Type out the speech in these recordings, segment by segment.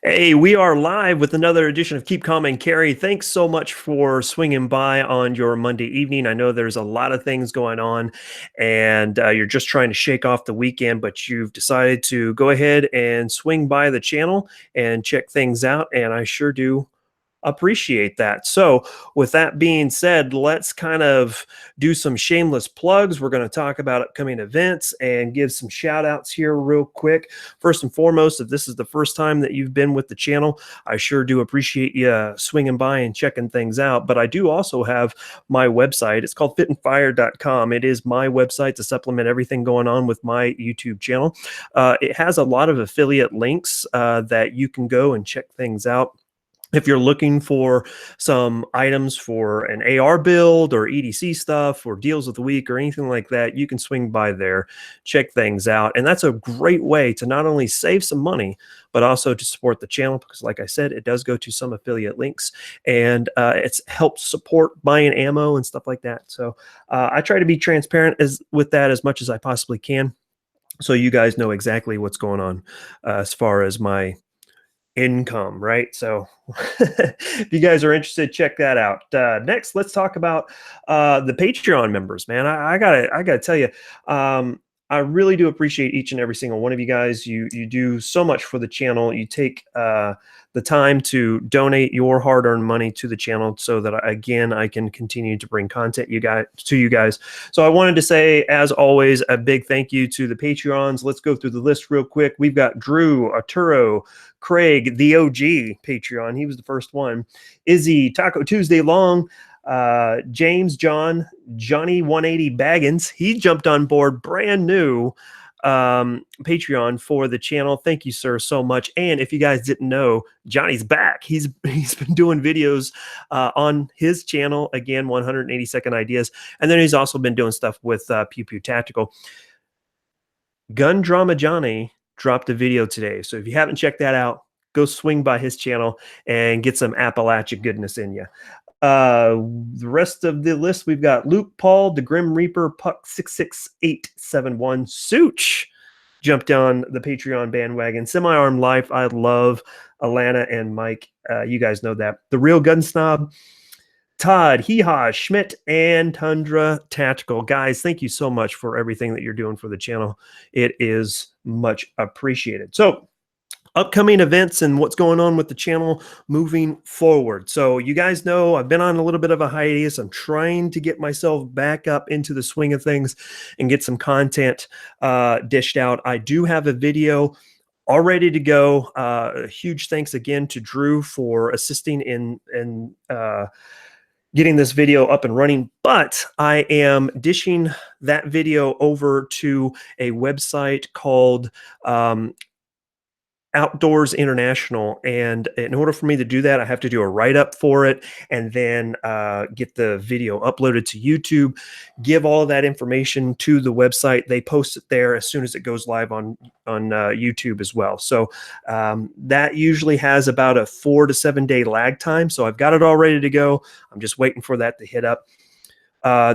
Hey, we are live with another edition of Keep Calm and Carry. Thanks so much for swinging by on your Monday evening. I know there's a lot of things going on and you're just trying to shake off the weekend, but you've decided to go ahead and swing by the channel and check things out. And I sure do appreciate that. So, with that being said, let's kind of do some shameless plugs. We're going to talk about upcoming events and give some shout outs here real quick. First and foremost, if this is the first time that you've been with the channel, I sure do appreciate you swinging by and checking things out. But I do also have my website. It's called fitandfire.com. It is my website to supplement everything going on with my YouTube channel. It has a lot of affiliate links that you can go and check things out. If you're looking for some items for an AR build or EDC stuff or deals of the week or anything like that, you can swing by there, check things out. And that's a great way to not only save some money, but also to support the channel because, like I said, it does go to some affiliate links and it's helped support buying ammo and stuff like that. So I try to be transparent with that as much as I possibly can so you guys know exactly what's going on as far as my income, right? So if you guys are interested, check that out. Next, let's talk about the Patreon members, man. I gotta tell you, I really do appreciate each and every single one of you guys. You do so much for the channel. You take the time to donate your hard-earned money to the channel so that again I can continue to bring content you guys. So I wanted to say, as always, a big thank you to the Patreons. Let's go through the list real quick. We've got Drew, Arturo, Craig, the OG Patreon. He was the first one. Izzy, Taco Tuesday Long, James, John, Johnny 180 Baggins. He jumped on board brand new Patreon for the channel. Thank you, sir, so much. And if you guys didn't know, Johnny's back. He's been doing videos on his channel again, 180-second ideas, and then he's also been doing stuff with Pew Pew Tactical. Gun Drama Johnny dropped a video today, so if you haven't checked that out, go swing by his channel and get some Appalachia goodness in you. The rest of the list, we've got Luke, Paul, the Grim Reaper, Puck 66871, Such jumped on the Patreon bandwagon, Semi-Armed Life, I love Alana and Mike. You guys know that. The Real Gun Snob, Todd, Hee-Haw, Schmidt, and Tundra Tactical. Guys, thank you so much for everything that you're doing for the channel. It is much appreciated. So, upcoming events and what's going on with the channel moving forward. So you guys know I've been on a little bit of a hiatus. I'm trying to get myself back up into the swing of things and get some content dished out. I do have a video all ready to go. A huge thanks again to Drew for assisting in getting this video up and running, but I am dishing that video over to a website called Outdoors International, and in order for me to do that, I have to do a write-up for it and then get the video uploaded to YouTube, give all of that information to the website. They post it there as soon as it goes live on YouTube as well. So that usually has about a 4 to 7 day lag time. So I've got it all ready to go. I'm just waiting for that to hit up.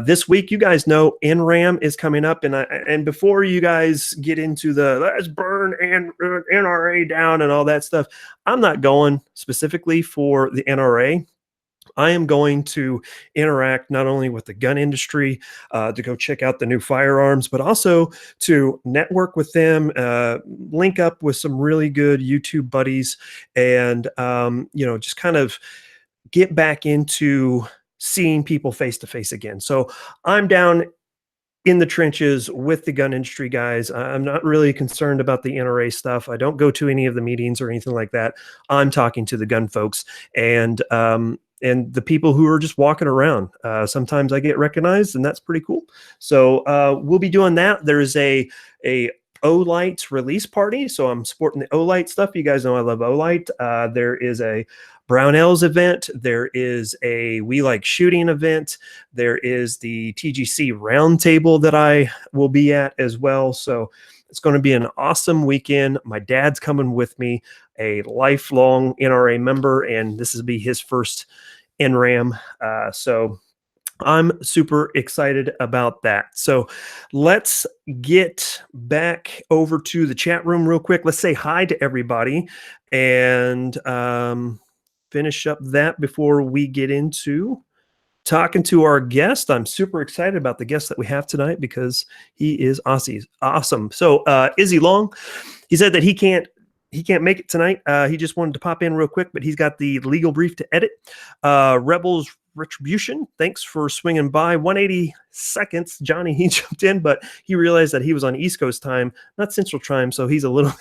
This week, you guys know NRAM is coming up, and before you guys get into the let's burn NRA down and all that stuff, I'm not going specifically for the NRA. I am going to interact not only with the gun industry to go check out the new firearms, but also to network with them, link up with some really good YouTube buddies, and just kind of get back into seeing people face to face again. So I'm down in the trenches with the gun industry guys. I'm not really concerned about the NRA stuff. I don't go to any of the meetings or anything like that. I'm talking to the gun folks and the people who are just walking around. Sometimes I get recognized, and that's pretty cool. So we'll be doing that. There's a Olight release party, so I'm supporting the Olight stuff. You guys know I love Olight. There is a Brownells event. There is a We Like Shooting event. There is the TGC roundtable that I will be at as well. So it's going to be an awesome weekend. My dad's coming with me, a lifelong NRA member, and this will be his first NRAM. So I'm super excited about that. So let's get back over to the chat room real quick. Let's say hi to everybody and finish up that before we get into talking to our guest. I'm super excited about the guest that we have tonight because he is awesome. So Izzy Long, he said that he can't make it tonight. He just wanted to pop in real quick, but he's got the legal brief to edit. Rebels Retribution, thanks for swinging by. 180 seconds. Johnny, he jumped in, but he realized that he was on East Coast time, not Central time, so he's a little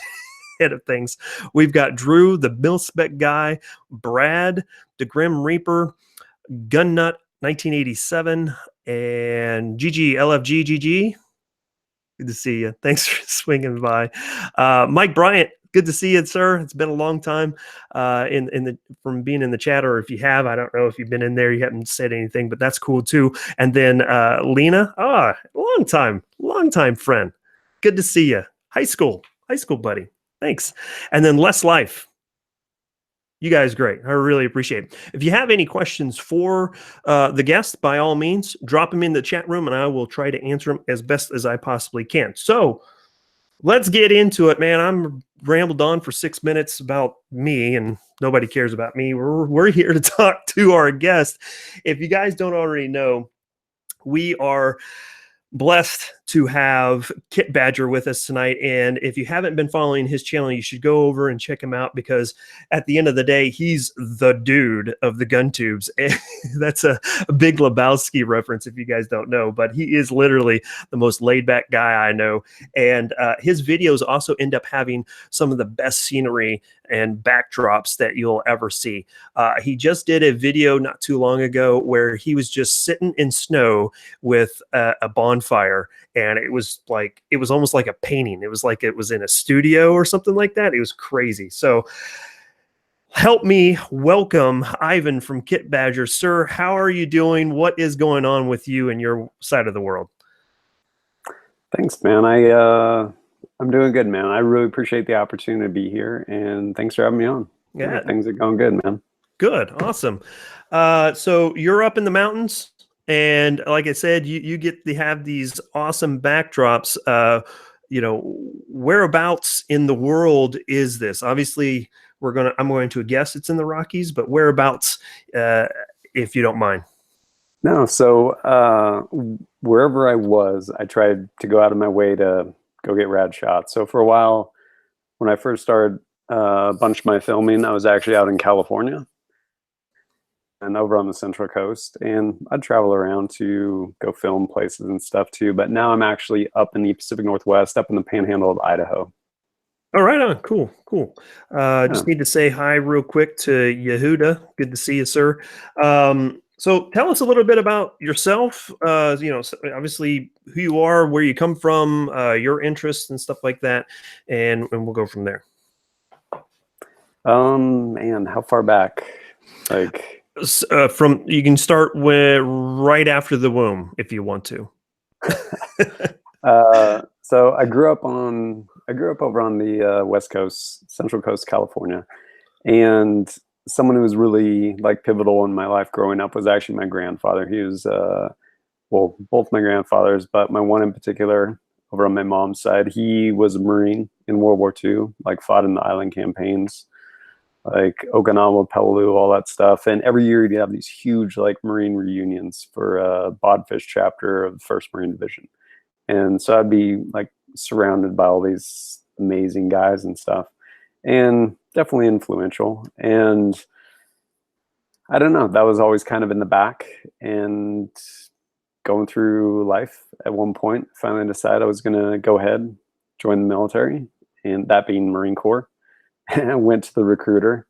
ahead of things. We've got Drew, the Mil-Spec guy, Brad, the Grim Reaper, Gunnut 1987, and GG LFG GG. Good to see you. Thanks for swinging by. Mike Bryant, good to see you, sir. It's been a long time from being in the chat, or if you have, I don't know if you've been in there, you haven't said anything, but that's cool too. And then Lena, long time friend. Good to see you. High school buddy. Thanks. And then Les Life. You guys, great. I really appreciate it. If you have any questions for the guest, by all means, drop them in the chat room and I will try to answer them as best as I possibly can. So let's get into it, man. I'm rambled on for 6 minutes about me and nobody cares about me. We're here to talk to our guest. If you guys don't already know, we are blessed to have Kit Badger with us tonight. And if you haven't been following his channel, you should go over and check him out because at the end of the day, he's the dude of the gun tubes. And that's a Big Lebowski reference if you guys don't know, but he is literally the most laid back guy I know. And his videos also end up having some of the best scenery and backdrops that you'll ever see. He just did a video not too long ago where he was just sitting in snow with a bonfire, and it was almost like a painting. It was like it was in a studio or something like that. It was crazy. So help me welcome Ivan from Kit Badger. Sir, how are you doing? What is going on with you and your side of the world? Thanks, man. I'm doing good, man. I really appreciate the opportunity to be here, and thanks for having me on. Yeah, things are going good, man. Good, awesome. So you're up in the mountains, and like I said, you get to have these awesome backdrops. Whereabouts in the world is this? Obviously, I'm going to guess it's in the Rockies, but whereabouts, if you don't mind? No, so wherever I was, I tried to go out of my way to go get rad shots. So for a while, when I first started a bunch of my filming, I was actually out in California and over on the Central Coast, and I'd travel around to go film places and stuff too. But now I'm actually up in the Pacific Northwest, up in the Panhandle of Idaho. All right, on. Cool. Just need to say hi real quick to Yehuda. Good to see you, sir. So tell us a little bit about yourself, obviously who you are, where you come from, your interests and stuff like that, and we'll go from there. Man, how far back? Like you can start with right after the womb if you want to. So I grew up over on the West Coast, Central Coast, California, and someone who was really like pivotal in my life growing up was actually my grandfather. He was, well, both my grandfathers, but my one in particular over on my mom's side, he was a Marine in World War II, like fought in the island campaigns, like Okinawa, Peleliu, all that stuff. And every year you'd have these huge like Marine reunions for a Bodfish chapter of the 1st Marine Division. And so I'd be like surrounded by all these amazing guys and stuff, and definitely influential. And I don't know, that was always kind of in the back. And going through life, at one point, finally decided I was going to go ahead, join the military, and that being Marine Corps. And I went to the recruiter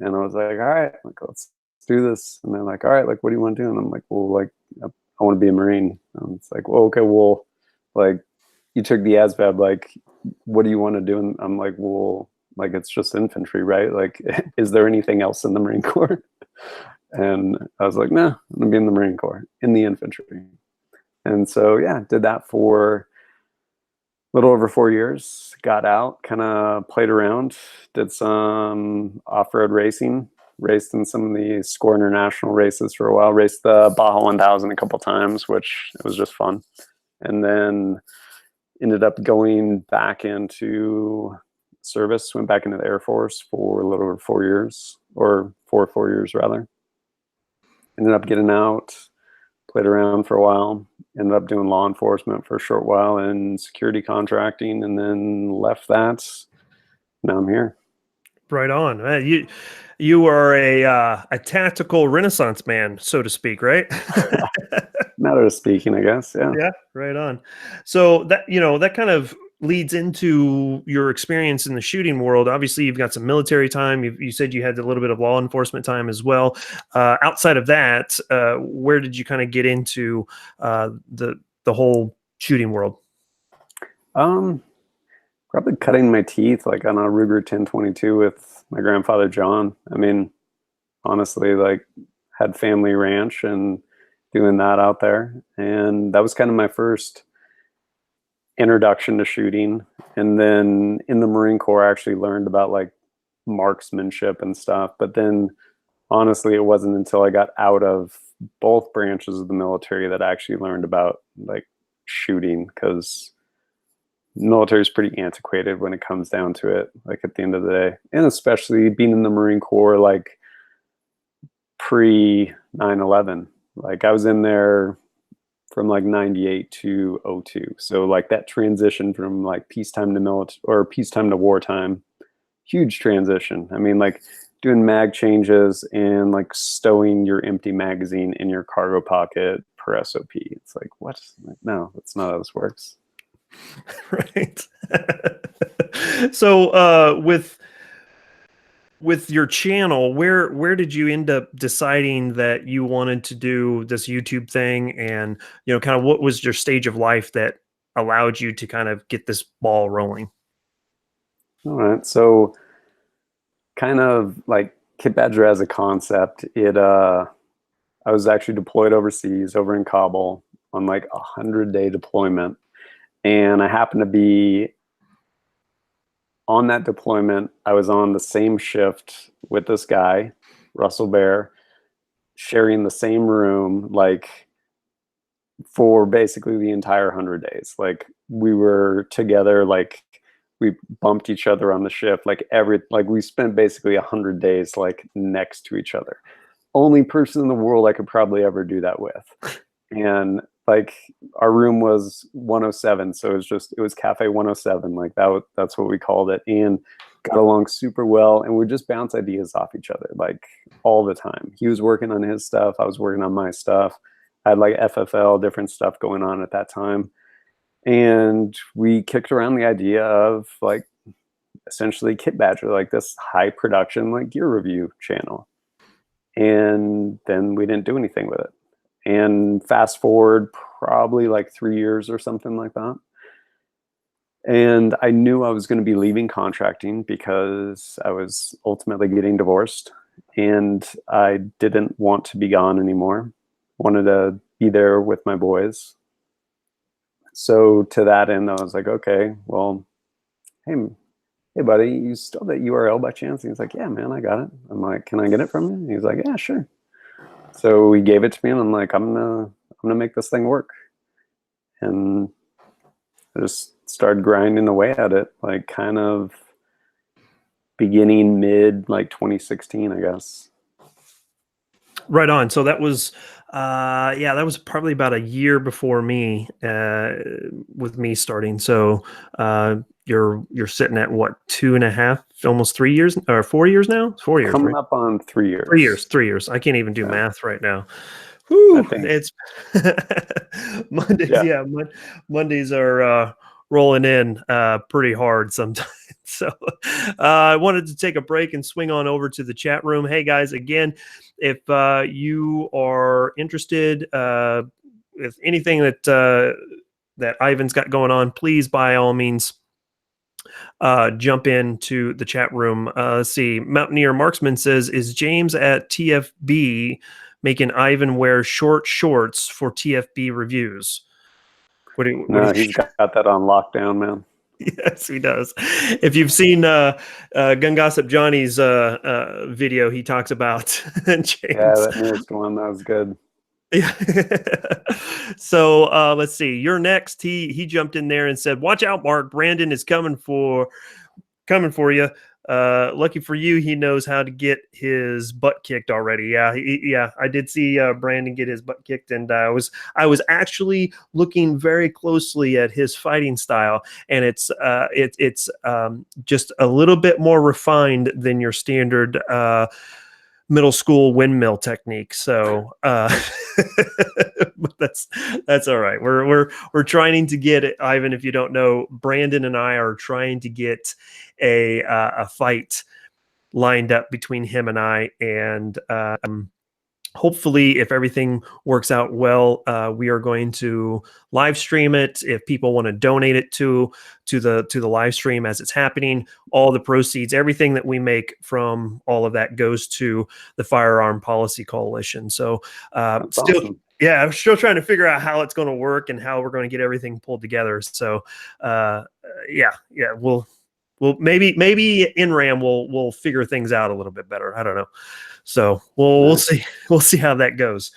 and I was like, all right, like, let's do this. And they're like, all right, like, what do you want to do? And I'm like, well, like, I want to be a Marine. And it's like, well, okay, well, like, you took the ASVAB, like, what do you want to do? And I'm like, well, like, it's just infantry, right? Like, is there anything else in the Marine Corps? And I was like, no, I'm gonna be in the Marine Corps, in the infantry. And so, yeah, did that for a little over 4 years, got out, kind of played around, did some off-road racing, raced in some of the Score International races for a while. Raced the Baja 1000 a couple times, which it was just fun. And then ended up going back into service, went back into the Air Force for a little over 4 years, or 4 years rather. Ended up getting out, played around for a while, ended up doing law enforcement for a short while and security contracting, and then left that. Now I'm here. Right on. You are a tactical Renaissance man, so to speak, right? Matter of speaking, I guess. Yeah. Yeah, right on. So that kind of leads into your experience in the shooting world. Obviously, you've got some military time. You said you had a little bit of law enforcement time as well. Outside of that, where did you kind of get into the whole shooting world? Probably cutting my teeth like on a Ruger 1022 with my grandfather John. I mean, honestly, like had family ranch and doing that out there, and that was kind of my first introduction to shooting. And then in the Marine Corps, I actually learned about like marksmanship and stuff. But then honestly, it wasn't until I got out of both branches of the military that I actually learned about like shooting, because military is pretty antiquated when it comes down to it, like at the end of the day. And especially being in the Marine Corps, like pre 9/11, like I was in there from like 98 to 02. So like that transition from like peacetime to military, or peacetime to wartime, huge transition. I mean, like doing mag changes and like stowing your empty magazine in your cargo pocket per SOP. It's like, what? Like, no, that's not how this works. Right. So with your channel, where did you end up deciding that you wanted to do this YouTube thing, and kind of what was your stage of life that allowed you to kind of get this ball rolling? All right. So kind of like Kit Badger as a concept, I was actually deployed overseas over in Kabul on like 100-day deployment. And I happened to be on that deployment. I was on the same shift with this guy, Russell Bear, sharing the same room, like for basically the entire 100 days. Like we were together, like we bumped each other on the shift, like we spent basically 100 days like next to each other. Only person in the world I could probably ever do that with. And like our room was 107, so it was Cafe 107, like that's what we called it, and got along super well, and we just bounce ideas off each other like all the time. He was working on his stuff, I was working on my stuff. I had like FFL, different stuff going on at that time, and we kicked around the idea of like essentially Kit Badger, like this high production like gear review channel, and then we didn't do anything with it. And fast forward probably like 3 years or something like that. And I knew I was going to be leaving contracting because I was ultimately getting divorced, and I didn't want to be gone anymore. Wanted to be there with my boys. So to that end, I was like, okay, well, hey buddy, you stole that URL by chance? And he's like, yeah, man, I got it. I'm like, can I get it from you? And he's like, yeah, sure. So he gave it to me, and I'm like, I'm gonna make this thing work. And I just started grinding away at it, like kind of beginning mid like 2016, I guess. Right on. So that was that was probably about a year before me, with me starting. So you're sitting at what, 2.5, almost 3 years, or 4 years now? 4 years, Coming right? up on 3 years. 3 years. 3 years. I can't even do math right now. I Whew, think. it's Mondays. Yeah. Yeah, Mondays are rolling in pretty hard sometimes. So I wanted to take a break and swing on over to the chat room. Hey guys, again, if you are interested with anything that Ivan's got going on, please by all means jump into the chat room. Let's see. Mountaineer Marksman says, is James at TFB making Ivan wear short shorts for TFB reviews? No, he's got that on lockdown, man. Yes, he does. If you've seen Gun Gossip Johnny's video, he talks about Yeah, James. that newest one, that was good. Yeah. So let's see. You're next. He jumped in there and said, "Watch out, Mark. Brandon is coming for you. Lucky for you, he knows how to get his butt kicked already." Yeah, yeah. I did see Brandon get his butt kicked, and I was actually looking very closely at his fighting style, and it's just a little bit more refined than your standard middle school windmill technique. So but that's all right. We're trying to get it, Ivan. If you don't know, Brandon and I are trying to get a fight lined up between him and I, and hopefully, if everything works out well, we are going to live stream it. If people want to donate it to the live stream as it's happening, all the proceeds, everything that we make from all of that goes to the Firearm Policy Coalition. So, That's awesome. yeah, I'm still trying to figure out how it's going to work and how we're going to get everything pulled together. So, yeah, we'll maybe in RAM we'll figure things out a little bit better. I don't know. So we'll see. We'll see how that goes.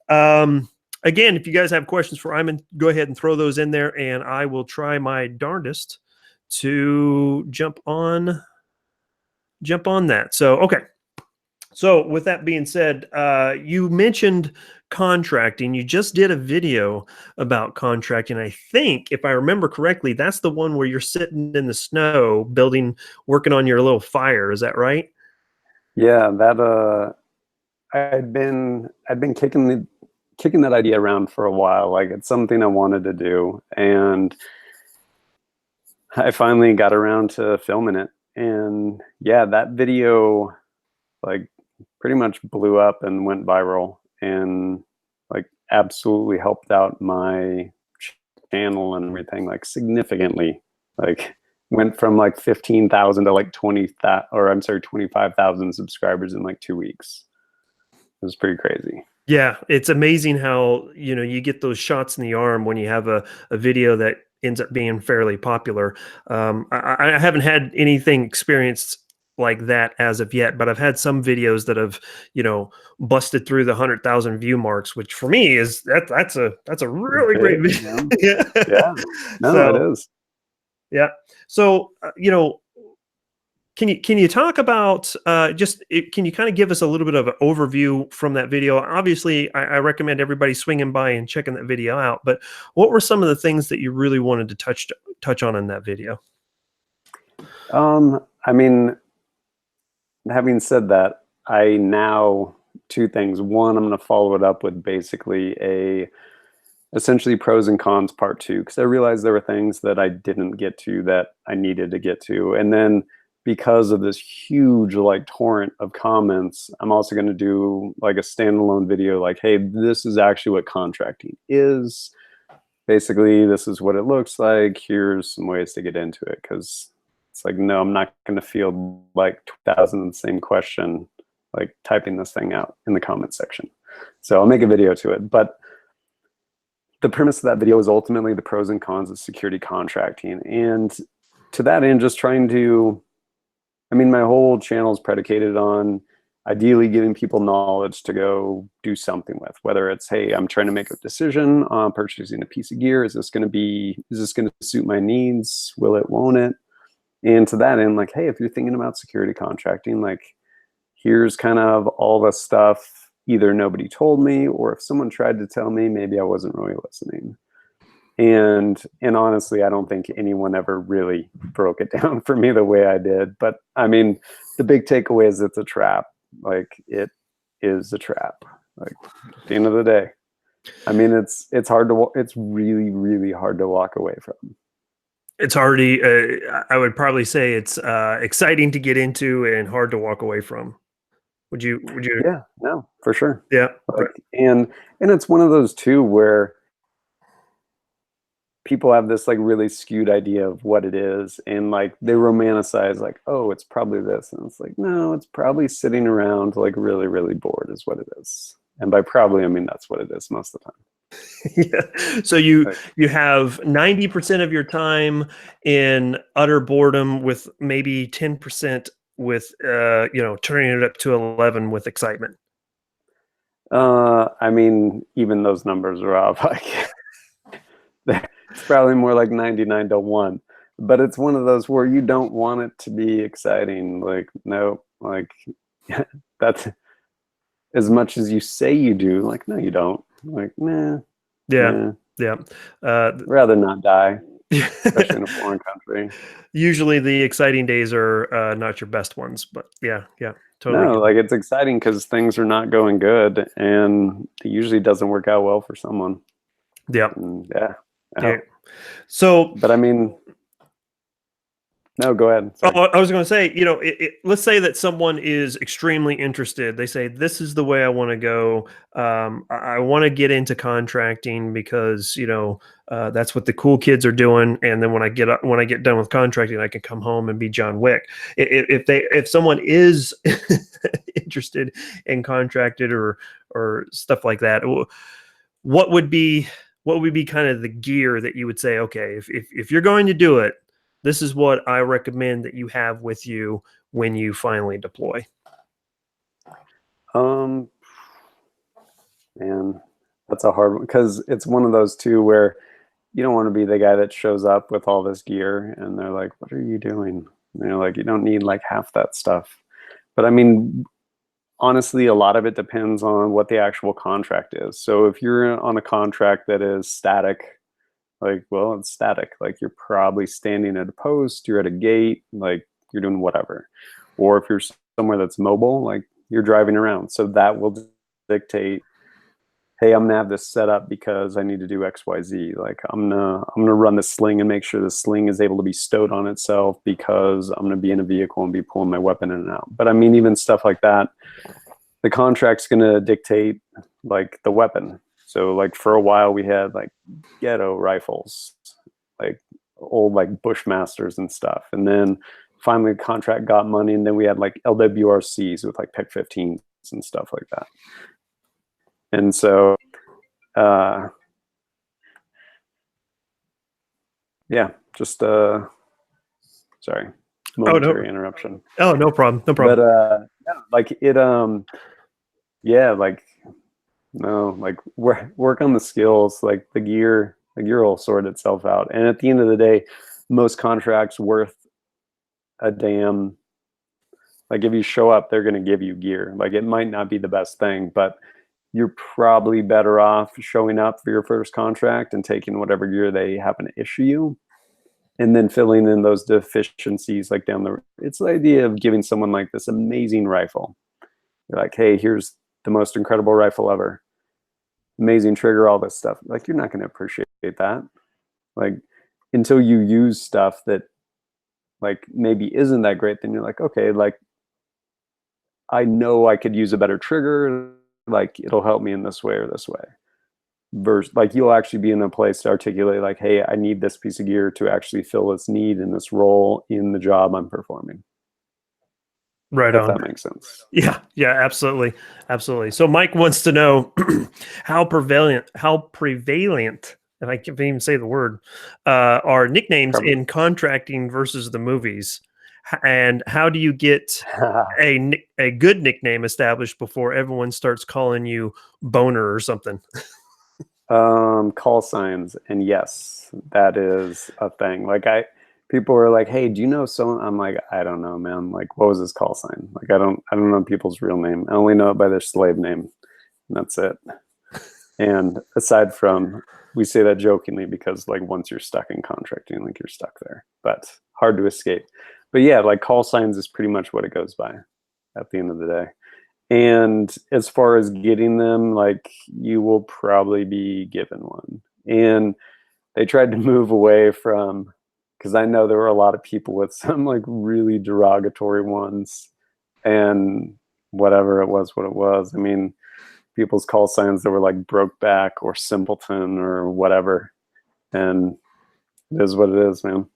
Again, if you guys have questions for Iman, go ahead and throw those in there, and I will try my darndest to jump on that. So okay. So with that being said, you mentioned contracting. You just did a video about contracting. I think, if I remember correctly, that's the one where you're sitting in the snow, working on your little fire. Is that right? Yeah, that I'd been kicking that idea around for a while. Like, it's something I wanted to do, and I finally got around to filming it. And yeah, that video like pretty much blew up and went viral, and like absolutely helped out my channel and everything, like significantly. Like, went from like 15,000 to like 25,000 subscribers in like 2 weeks. It was pretty crazy. Yeah, it's amazing how, you get those shots in the arm when you have a video that ends up being fairly popular. I haven't had anything experienced like that as of yet, but I've had some videos that have, busted through the 100,000 view marks, which for me is that's a really great Big, video. yeah. Yeah. Yeah. No, So it is. yeah. So can you talk about can you kind of give us a little bit of an overview from that video? Obviously, I recommend everybody swinging by and checking that video out. But what were some of the things that you really wanted to touch on in that video? I mean, having said that, two things. One, I'm going to follow it up with basically essentially pros and cons part 2, because I realized there were things that I didn't get to that I needed to get to. And then, because of this huge like torrent of comments, I'm also going to do like a standalone video like, hey, this is actually what contracting is. Basically, this is what it looks like. Here's some ways to get into it, because it's like, no, I'm not going to feel like 2,000 the same question, like typing this thing out in the comment section. So I'll make a video to it. But the premise of that video is ultimately the pros and cons of security contracting. And to that end, just trying to, my whole channel is predicated on ideally giving people knowledge to go do something with, whether it's, hey, I'm trying to make a decision on purchasing a piece of gear. Is this going to suit my needs? Will it, won't it? And to that end, like, hey, if you're thinking about security contracting, like, here's kind of all the stuff either nobody told me, or if someone tried to tell me, maybe I wasn't really listening. And honestly, I don't think anyone ever really broke it down for me the way I did. But the big takeaway is it's a trap. Like, it is a trap. Like, at the end of the day, it's really, really hard to walk away from. It's already, I would probably say it's exciting to get into and hard to walk away from. Would you? Yeah, no, for sure. Yeah. Like, and it's one of those too where people have this like really skewed idea of what it is, and like they romanticize like, oh, it's probably this, and it's like, no, it's probably sitting around like really, really bored is what it is. And by probably, I mean that's what it is most of the time. Yeah. So you Like, you have 90% of your time in utter boredom with maybe 10% with turning it up to 11 with excitement. I mean, even those numbers are off. Like, it's probably more like 99 to 1. But it's one of those where you don't want it to be exciting. Like, no, like that's as much as you say you do. Like, no, you don't. Like, nah, Yeah. nah. Yeah. Uh, Rather not die, especially in a foreign country. Usually the exciting days are not your best ones, but yeah, yeah, totally No, get it. like it's exciting because things are not going good, and it usually doesn't work out well for someone. Yeah. And yeah, Yeah. yeah. So, But I mean, no, go ahead. Sorry. I was going to say, let's say that someone is extremely interested. They say, "This is the way I want to go. I want to get into contracting because that's what the cool kids are doing." And then when I get done with contracting, I can come home and be John Wick. If someone is interested in contracted or stuff like that, what would be kind of the gear that you would say, okay, if you're going to do it, this is what I recommend that you have with you when you finally deploy. Um, Man, that's a hard one because it's one of those two where you don't want to be the guy that shows up with all this gear and they're like, "What are you doing?" And you're like, "You don't need like half that stuff." But I mean, honestly, a lot of it depends on what the actual contract is. So if you're on a contract that is static, like, well, it's static. Like you're probably standing at a post, you're at a gate, like you're doing whatever. Or if you're somewhere that's mobile, like you're driving around. So that will dictate, hey, I'm gonna have this set up because I need to do XYZ. Like I'm gonna run the sling and make sure the sling is able to be stowed on itself because I'm gonna be in a vehicle and be pulling my weapon in and out. But I mean, even stuff like that, the contract's gonna dictate like the weapon. So like for a while we had like ghetto rifles, like old like Bushmasters and stuff. And then finally the contract got money and then we had like LWRCs with like PEC 15s and stuff like that. And so uh yeah, just sorry, Oh no, momentary interruption. no problem, no But problem. yeah, like it yeah, like no, like work on the skills, like the gear will sort itself out. And at the end of the day, most contracts worth a damn. Like if you show up, they're going to give you gear. Like it might not be the best thing, but you're probably better off showing up for your first contract and taking whatever gear they happen to issue you, and then filling in those deficiencies like down the. It's the idea of giving someone like this amazing rifle. You're like, hey, here's the most incredible rifle ever, amazing trigger, all this stuff. Like you're not going to appreciate that. Like until you use stuff that like maybe isn't that great, then you're like, okay, like I know I could use a better trigger. Like it'll help me in this way or this way. Versus, like you'll actually be in a place to articulate, like, hey, I need this piece of gear to actually fill this need in this role in the job I'm performing. Right If on. that makes sense. Yeah, yeah, absolutely, absolutely. So Mike wants to know how prevalent, and I can't even say the word, are nicknames in contracting versus the movies, and how do you get a good nickname established before everyone starts calling you Boner or something? Call signs, and yes, that is a thing. Like people were like, "Hey, do you know someone?" I'm like, "I don't know, man. Like, what was his call sign? Like, I don't know people's real name. I only know it by their slave name, and that's it." And aside from, we say that jokingly because like once you're stuck in contracting, like you're stuck there, but hard to escape. But yeah, like call signs is pretty much what it goes by at the end of the day. And as far as getting them, like you will probably be given one. And they tried to move away from, because I know there were a lot of people with some like really derogatory ones and whatever it was, what it was. I mean, people's call signs that were like broke back or simpleton or whatever. And it is what it is, man.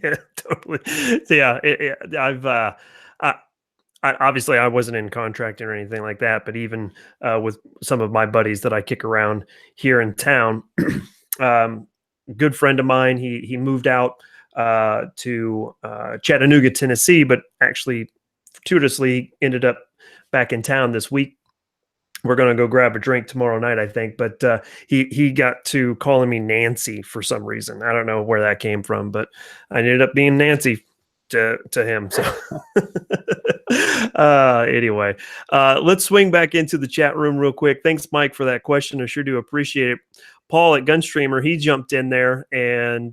Yeah, totally. So yeah, I, obviously I wasn't in contracting or anything like that, but even with some of my buddies that I kick around here in town, um, good friend of mine, he moved out to Chattanooga, Tennessee, but actually fortuitously ended up back in town this week. We're gonna go grab a drink tomorrow night, I think. But he got to calling me Nancy for some reason. I don't know where that came from, but I ended up being Nancy to him. So anyway, let's swing back into the chat room real quick. Thanks, Mike, for that question. I sure do appreciate it. Paul at Gunstreamer, he jumped in there, and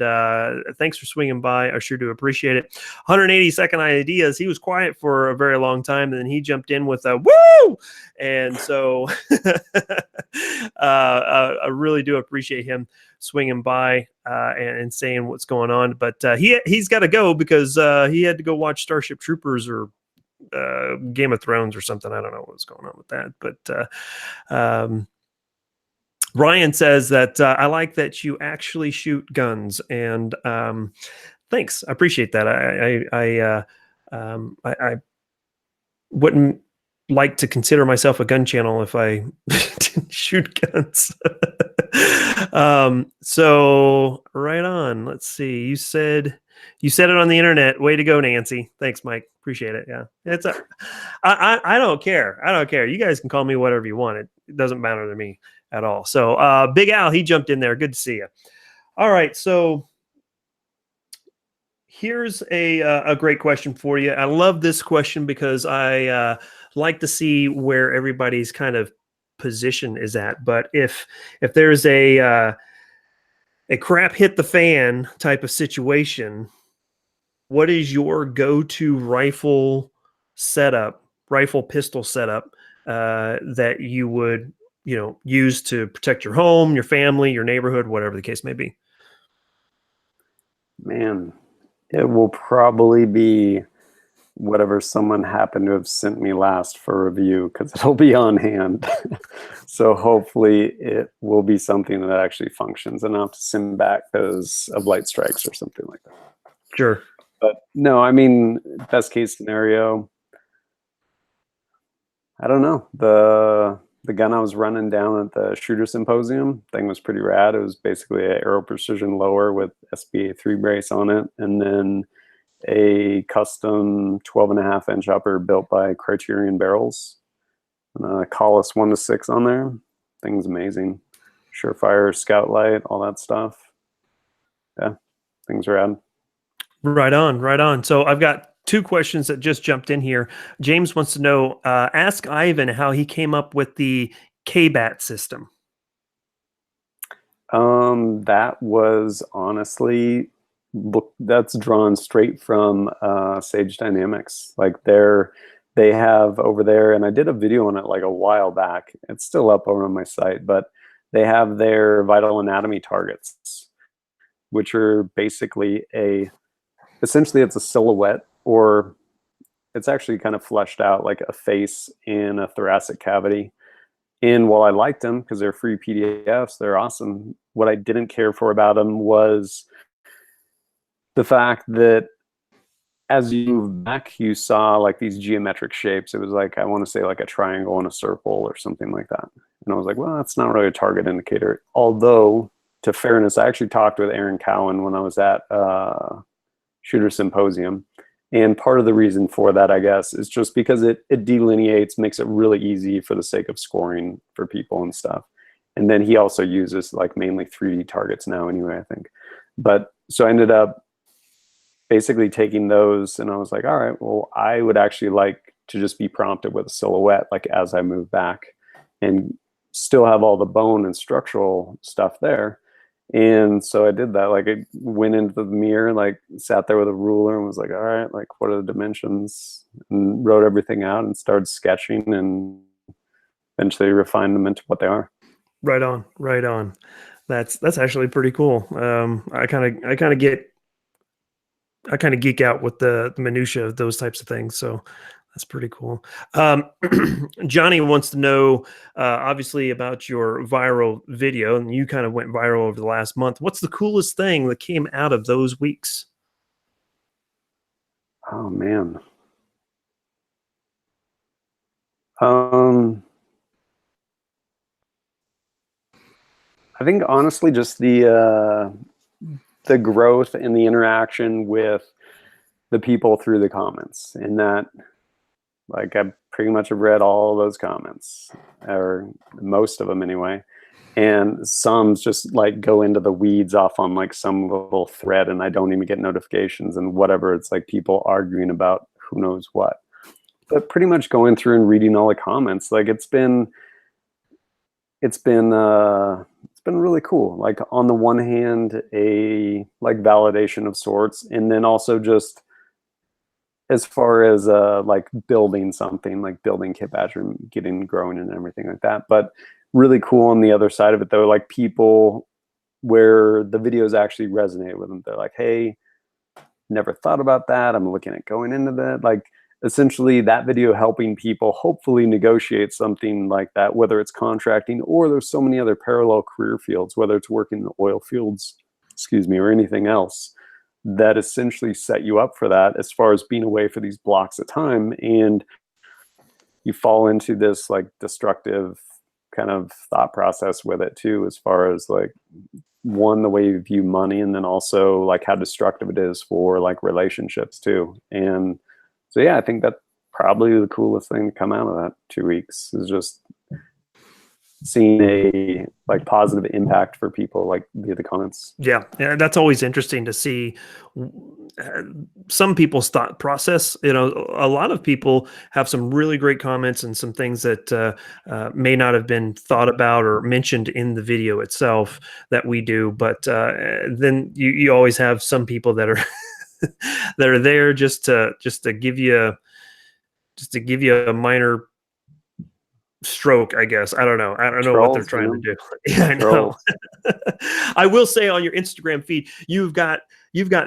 thanks for swinging by. I sure do appreciate it. 180-second ideas. He was quiet for a very long time, and then he jumped in with a woo, and so I really do appreciate him swinging by and saying what's going on. But he's got to go because he had to go watch Starship Troopers or Game of Thrones or something. I don't know what's going on with that, but Ryan says that I like that you actually shoot guns, and thanks. I appreciate that. I wouldn't like to consider myself a gun channel if I didn't shoot guns. So right on. Let's see. You said it on the internet. Way to go, Nancy. Thanks, Mike. Appreciate it. Yeah, I don't care. I don't care. You guys can call me whatever you want. It doesn't matter to me at all. So Big Al, he jumped in there. Good to see you. All right, so here's a great question for you. I love this question because I like to see where everybody's kind of position is at. But if there's a crap hit the fan type of situation, what is your go-to rifle pistol setup that you would use to protect your home, your family, your neighborhood, whatever the case may be? Man, it will probably be whatever someone happened to have sent me last for review, because it'll be on hand. So hopefully it will be something that actually functions enough to send back those of light strikes or something like that. Sure. But no, I mean, best case scenario, I don't know. The gun I was running down at the shooter symposium thing was pretty rad. It was basically an Aero Precision lower with SBA 3 brace on it, and then a custom 12.5-inch upper built by Criterion Barrels, and a Collis 1-6 on there. Thing's amazing. Surefire, Scout Light, all that stuff. Yeah, things rad. Right on, right on. So I've got two questions that just jumped in here. James wants to know, ask Ivan how he came up with the KBAT system. That was honestly, that's drawn straight from Sage Dynamics. Like they have over there, and I did a video on it like a while back. It's still up over on my site, but they have their vital anatomy targets, which are basically essentially it's a silhouette, or it's actually kind of fleshed out like a face in a thoracic cavity. And while I liked them because they're free PDFs, they're awesome, what I didn't care for about them was the fact that as you move back, you saw like these geometric shapes. It was like, I want to say like a triangle and a circle or something like that. And I was like, well, that's not really a target indicator. Although, to fairness, I actually talked with Aaron Cowan when I was at Shooter Symposium. And part of the reason for that, I guess, is just because it delineates, makes it really easy for the sake of scoring for people and stuff. And then he also uses like mainly 3D targets now anyway, I think. But so I ended up basically taking those, and I was like, all right, well, I would actually like to just be prompted with a silhouette like as I move back and still have all the bone and structural stuff there. And so I did that. Like I went into the mirror, like sat there with a ruler and was like, all right, like what are the dimensions, and wrote everything out and started sketching and eventually refined them into what they are. Right on, right on. That's actually pretty cool. I kind of geek out with the minutia of those types of things. So that's pretty cool. Johnny wants to know, obviously, about your viral video, and you kind of went viral over the last month. What's the coolest thing that came out of those weeks? Oh man, Um, I think honestly, just the growth and the interaction with the people through the comments, and that, like, I pretty much have read all those comments, or most of them anyway. And some just like go into the weeds off on like some little thread, and I don't even get notifications and whatever. It's like people arguing about who knows what. But pretty much going through and reading all the comments, like it's been really cool. Like on the one hand, a like validation of sorts, and then also just as far as like building something, like building Kit Badger, getting growing and everything like that. But really cool on the other side of it though, like people where the videos actually resonate with them. They're like, hey, never thought about that. I'm looking at going into that. Like essentially that video helping people hopefully negotiate something like that, whether it's contracting or there's so many other parallel career fields, whether it's working in the oil fields, excuse me, or anything else that essentially set you up for that as far as being away for these blocks of time. And you fall into this like destructive kind of thought process with it too, as far as like, one, the way you view money, and then also like how destructive it is for like relationships too. And so yeah, I think that's probably the coolest thing to come out of that 2 weeks, is just seeing a like positive impact for people like via the comments. Yeah, that's always interesting to see some people's thought process. You know, a lot of people have some really great comments and some things that may not have been thought about or mentioned in the video itself that we do. But then you always have some people that are that are there just to give you a minor stroke, I guess. I don't know. I don't know what they're Trolls, trying to man. do. Yeah, I know. I will say on your Instagram feed, you've got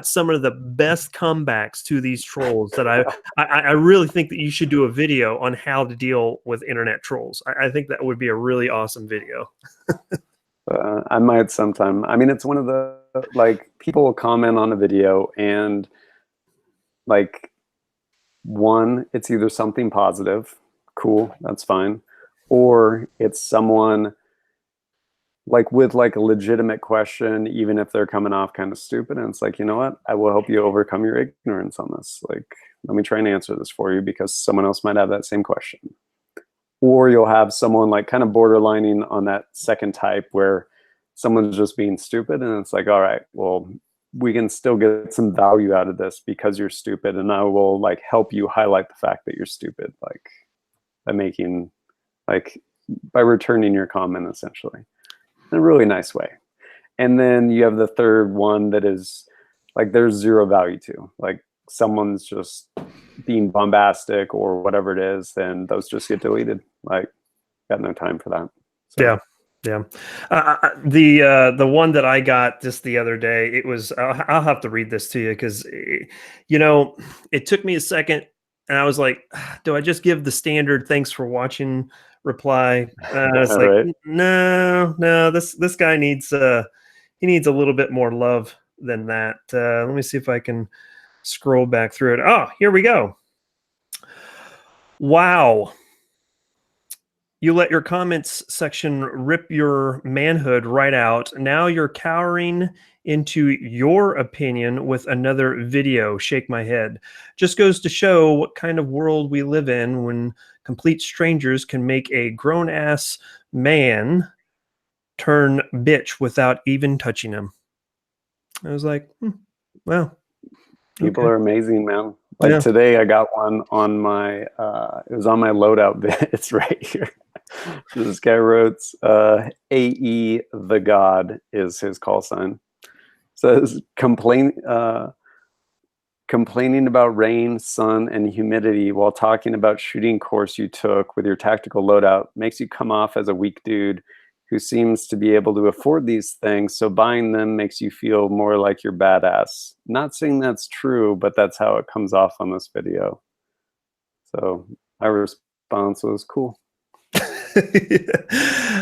some of the best comebacks to these trolls that I really think that you should do a video on how to deal with internet trolls. I think that would be a really awesome video. I might sometime. I mean, it's one of the, like, people will comment on a video and like, one, it's either something positive, cool, that's fine, or it's someone like with like a legitimate question, even if they're coming off kind of stupid, and it's like, you know what, I will help you overcome your ignorance on this. Like, let me try and answer this for you because someone else might have that same question. Or you'll have someone like kind of borderlining on that second type where someone's just being stupid, and it's like, all right, well, we can still get some value out of this because you're stupid, and I will like help you highlight the fact that you're stupid, like by making, like, by returning your comment essentially in a really nice way. And then you have the third one that is like there's zero value to, like someone's just being bombastic or whatever it is, then those just get deleted. Like, got no time for that. So. Yeah. Yeah. The one that I got just the other day, it was, I'll have to read this to you because, you know, it took me a second and I was like, do I just give the standard thanks for watching reply? It's like, Right. no, this guy needs, he needs a little bit more love than that. Let me see if I can scroll back through it. Oh, here we go. Wow. You let your comments section rip your manhood right out. Now you're cowering into your opinion with another video. Shake my head. Just goes to show what kind of world we live in when complete strangers can make a grown-ass man turn bitch without even touching him. I was like, well. People okay. are amazing, man. Like Yeah. today I got one on my, it was on my loadout bit. It's right here. This guy wrote, AE the God is his call sign. Says, complaining about rain, sun, and humidity while talking about shooting course you took with your tactical loadout makes you come off as a weak dude who seems to be able to afford these things, so buying them makes you feel more like you're badass. Not saying that's true, but that's how it comes off on this video. So my response was cool.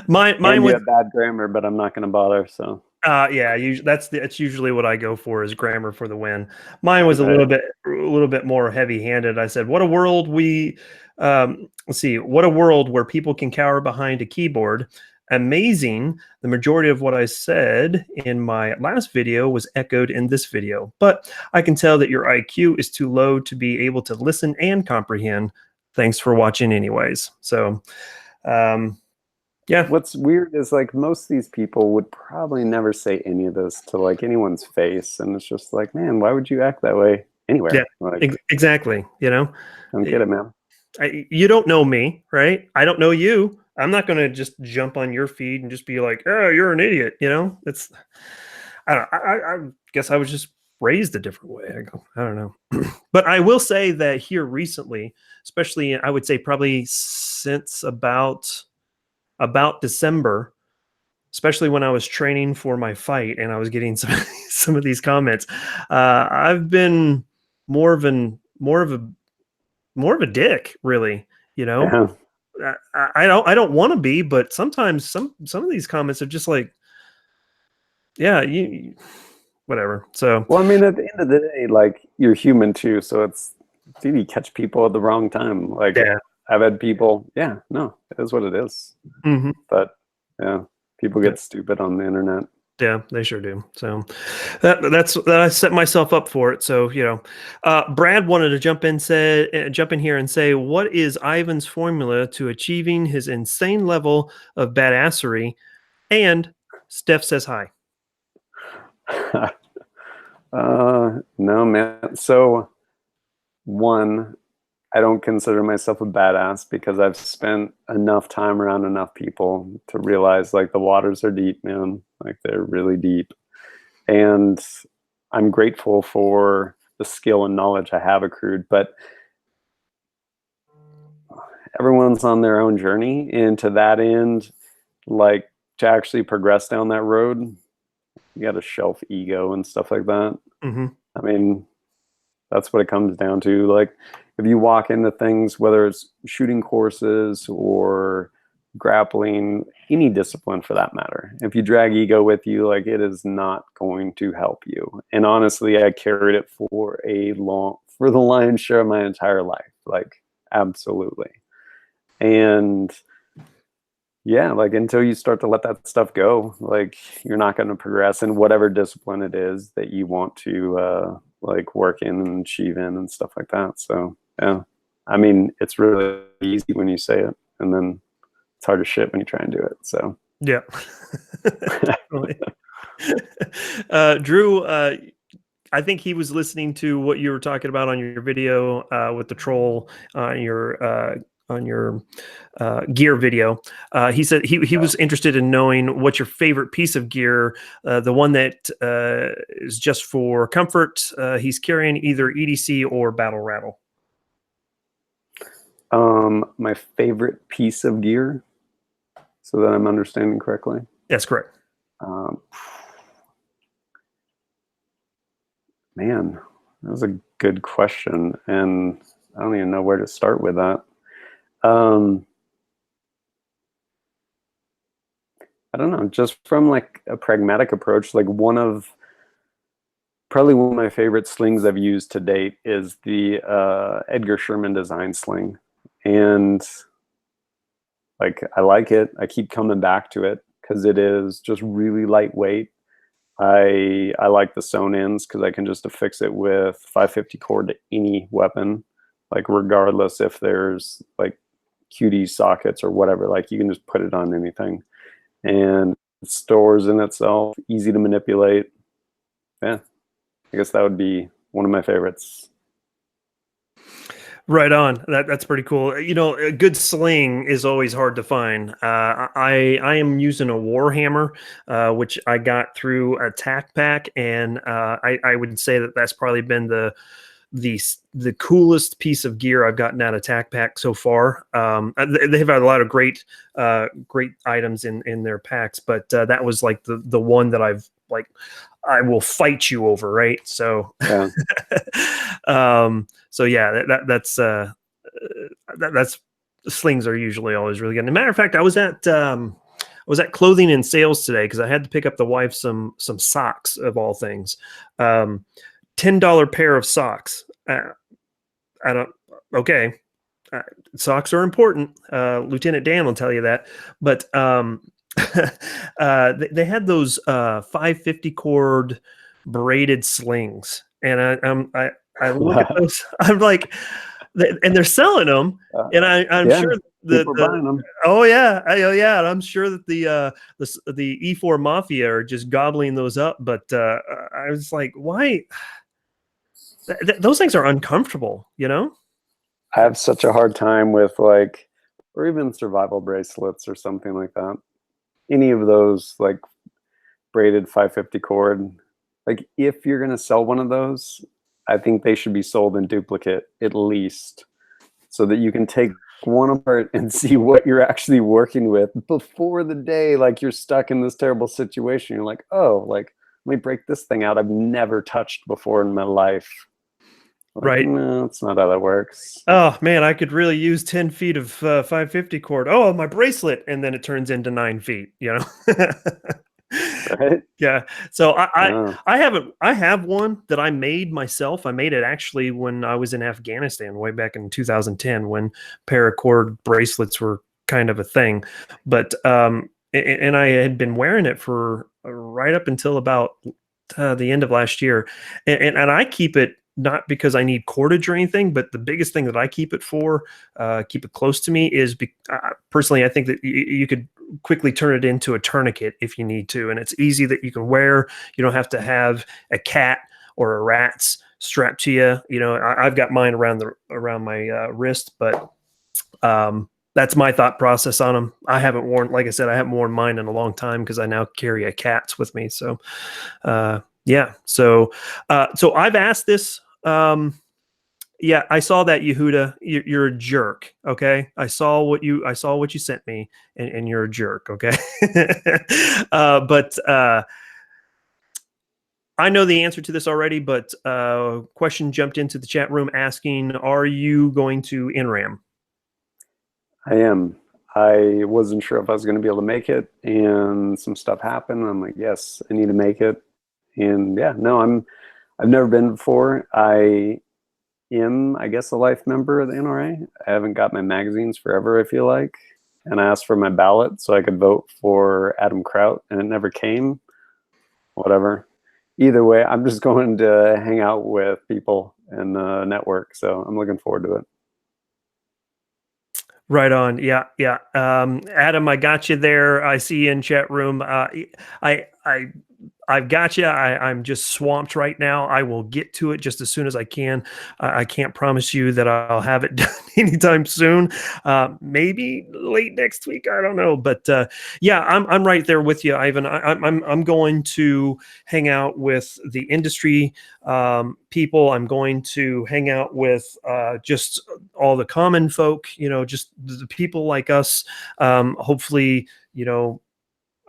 Mine and was you have bad grammar, but I'm not going to bother. So yeah, that's usually what I go for is grammar for the win. Mine was a little bit more heavy-handed. I said, "What a world we Let's see. What a world where people can cower behind a keyboard. Amazing. The majority of what I said in my last video was echoed in this video, but I can tell that your IQ is too low to be able to listen and comprehend. Thanks for watching anyways. So, yeah. What's weird is like most of these people would probably never say any of this to like anyone's face, and it's just like, man, why would you act that way anywhere? Yeah, Like, exactly. You know, I don't get it, man. you don't know me, right? I don't know you. I'm not going to just jump on your feed and just be like, "Oh, you're an idiot." You know, it's. I don't. I guess I was just raised a different way. I don't know, but I will say that here recently, especially, I would say probably since about December, especially when I was training for my fight and I was getting some of these comments, I've been more of an more of a dick, really. You know, Yeah. I don't want to be, but sometimes some of these comments are just like, yeah, you whatever. So Well, I mean, at the end of the day, like you're human too, so it's dude, you catch people at the wrong time. Like yeah, I've had people, yeah, no, it is what it is. hmm But yeah, people yeah, get stupid on the internet. yeah, they sure do. So that's that I set myself up for it. So Brad wanted to jump in here and say, what is Ivan's formula to achieving his insane level of badassery? And Steph says hi. No, man. So one, I don't consider myself a badass because I've spent enough time around enough people to realize like the waters are deep, man. Like they're really deep. And I'm grateful for the skill and knowledge I have accrued, but everyone's on their own journey. And to that end, like to actually progress down that road, you got to shelf ego and stuff like that. Mm-hmm. I mean, that's what it comes down to. Like if you walk into things, whether it's shooting courses or grappling, any discipline for that matter, if you drag ego with you, like it is not going to help you. And honestly, I carried it for the lion's share of my entire life. Like absolutely. And yeah, like until you start to let that stuff go, like you're not going to progress in whatever discipline it is that you want to like work in and achieve in and stuff like that. So yeah, I mean, it's really easy when you say it, and then it's hard to shit when you try and do it. So Yeah. Drew, I think he was listening to what you were talking about on your video with the troll on your gear video. He said he was interested in knowing what's your favorite piece of gear, the one that is just for comfort. He's carrying either EDC or Battle Rattle. My favorite piece of gear, so that I'm understanding correctly. That's correct. Man, that was a good question, and I don't even know where to start with that. I don't know, just from like a pragmatic approach, like probably one of my favorite slings I've used to date is the Edgar Sherman design sling. And like, I like it. I keep coming back to it because it is just really lightweight. I like the sewn ends because I can just affix it with 550 cord to any weapon, like regardless if there's like QD sockets or whatever, like you can just put it on anything. And it stores in itself, easy to manipulate. Yeah, I guess that would be one of my favorites. Right on. That's pretty cool. You know, a good sling is always hard to find. I am using a Warhammer, which I got through a tack pack, and I would say that that's probably been the coolest piece of gear I've gotten out of tack pack so far. They've had a lot of great items in their packs, but that was like the one that I've like I will fight you over, right? So Yeah. so yeah, that's slings are usually always really good. As a matter of fact, I was at clothing and sales today because I had to pick up the wife some socks of all things. $10 pair of socks. I don't. Okay, uh, socks are important. Lieutenant Dan will tell you that. But they had those 550 cord braided slings, and I look at those. I'm like, and they're selling them, and I'm Yeah, sure that people are buying them. oh yeah, and I'm sure that the E4 Mafia are just gobbling those up. But I was like, why? Those things are uncomfortable, you know? I have such a hard time with like, or even survival bracelets or something like that. Any of those like braided 550 cord. Like if you're gonna sell one of those, I think they should be sold in duplicate at least, so that you can take one apart and see what you're actually working with before the day like you're stuck in this terrible situation. You're like, oh, like let me break this thing out I've never touched before in my life. Like, Right. no, that's not how that works. Oh man, I could really use 10 feet of 550 cord. Oh, my bracelet, and then it turns into 9 feet. You know. Right? Yeah. So Yeah. I have one that I made myself. I made it actually when I was in Afghanistan way back in 2010 when paracord bracelets were kind of a thing. But and I had been wearing it for right up until about the end of last year. And I keep it not because I need cordage or anything, but the biggest thing that I keep it for, keep it close to me, is personally, I think that you could quickly turn it into a tourniquet if you need to, and it's easy that you can wear. You don't have to have a cat or a rat's strapped to you. You know, I've got mine around my wrist, but that's my thought process on them. I haven't worn, like I said, I haven't worn mine in a long time because I now carry a cat's with me. So, yeah. So I've asked this. Yeah, I saw that, Yehuda. You're a jerk. Okay, I saw what you sent me, and you're a jerk. Okay, but I know the answer to this already. But question jumped into the chat room asking, "Are you going to NRAM?" I am. I wasn't sure if I was going to be able to make it, and some stuff happened. I'm like, yes, I need to make it. And yeah, no, I've never been before. I am, I guess, a life member of the NRA. I haven't got my magazines forever, I feel like. And I asked for my ballot so I could vote for Adam Kraut, and it never came. Whatever. Either way, I'm just going to hang out with people and network. So I'm looking forward to it. Right on. Yeah, yeah. Adam, I got you there. I see you in chat room. I I've got you. I'm just swamped right now. I will get to it just as soon as I can. I can't promise you that I'll have it done anytime soon. Maybe late next week. I don't know. But yeah, I'm right there with you, Ivan. I'm going to hang out with the industry people. I'm going to hang out with just all the common folk. You know, just the people like us. Hopefully, you know,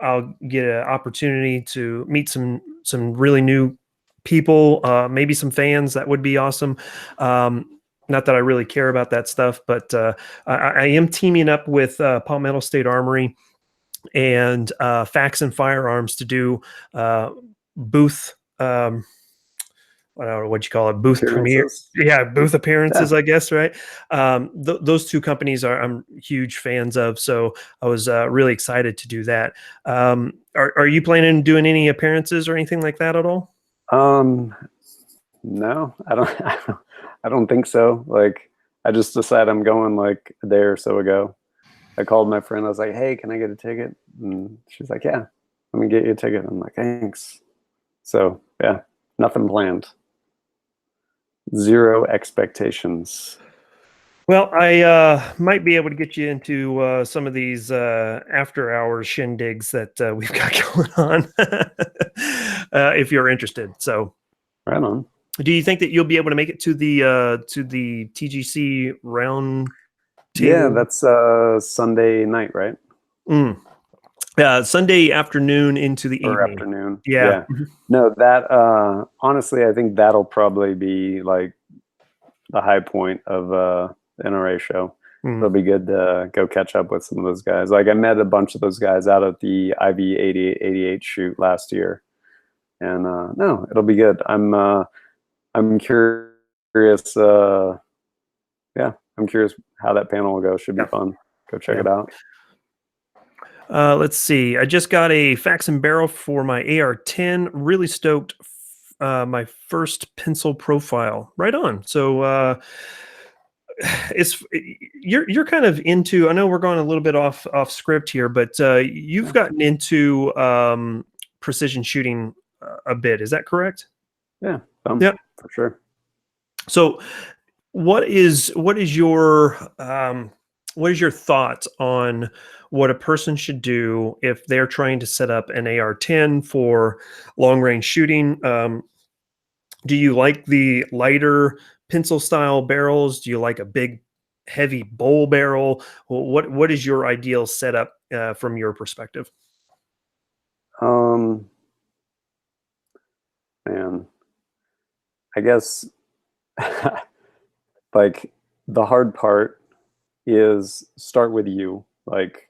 I'll get an opportunity to meet some really new people, maybe some fans. That would be awesome. Not that I really care about that stuff, but I am teaming up with Palmetto State Armory and Facts and Firearms to do booth. I don't know what you call it, booth premiere. Appearances. Yeah, booth appearances, Yeah. I guess, right? Those two companies I'm huge fans of, so I was really excited to do that. Are you planning on doing any appearances or anything like that at all? No, I don't. I don't think so. Like, I just decided I'm going like a day or so ago. I called my friend. I was like, "Hey, can I get a ticket?" And she's like, "Yeah, let me get you a ticket." I'm like, "Thanks." So yeah, nothing planned. Zero expectations. Well, I might be able to get you into some of these after hours shindigs that we've got going on if you're interested. So, Right on. do you think that you'll be able to make it to the TGC round Yeah, table? that's Sunday night, right? Mm. Sunday afternoon into the Or evening. afternoon. Yeah. Yeah. No, that honestly, I think that'll probably be like the high point of the NRA show. Mm. It'll be good to go catch up with some of those guys. Like I met a bunch of those guys out at the IV 88 shoot last year, and no, it'll be good. I'm curious. Yeah, I'm curious how that panel will go. Should be Yeah. fun. Go check Yeah. it out. Let's see. I just got a fax and barrel for my AR-10. Really stoked. My first pencil profile. Right on. So it's you're kind of into. I know we're going a little bit off script here, but you've Yeah. gotten into precision shooting a bit. Is that correct? Yeah. Yeah. For sure. So what is your thoughts on what a person should do if they're trying to set up an AR-10 for long range shooting? Do you like the lighter pencil style barrels? Do you like a big heavy bowl barrel? What is your ideal setup from your perspective? Um, Man, I guess like the hard part is start with you. Like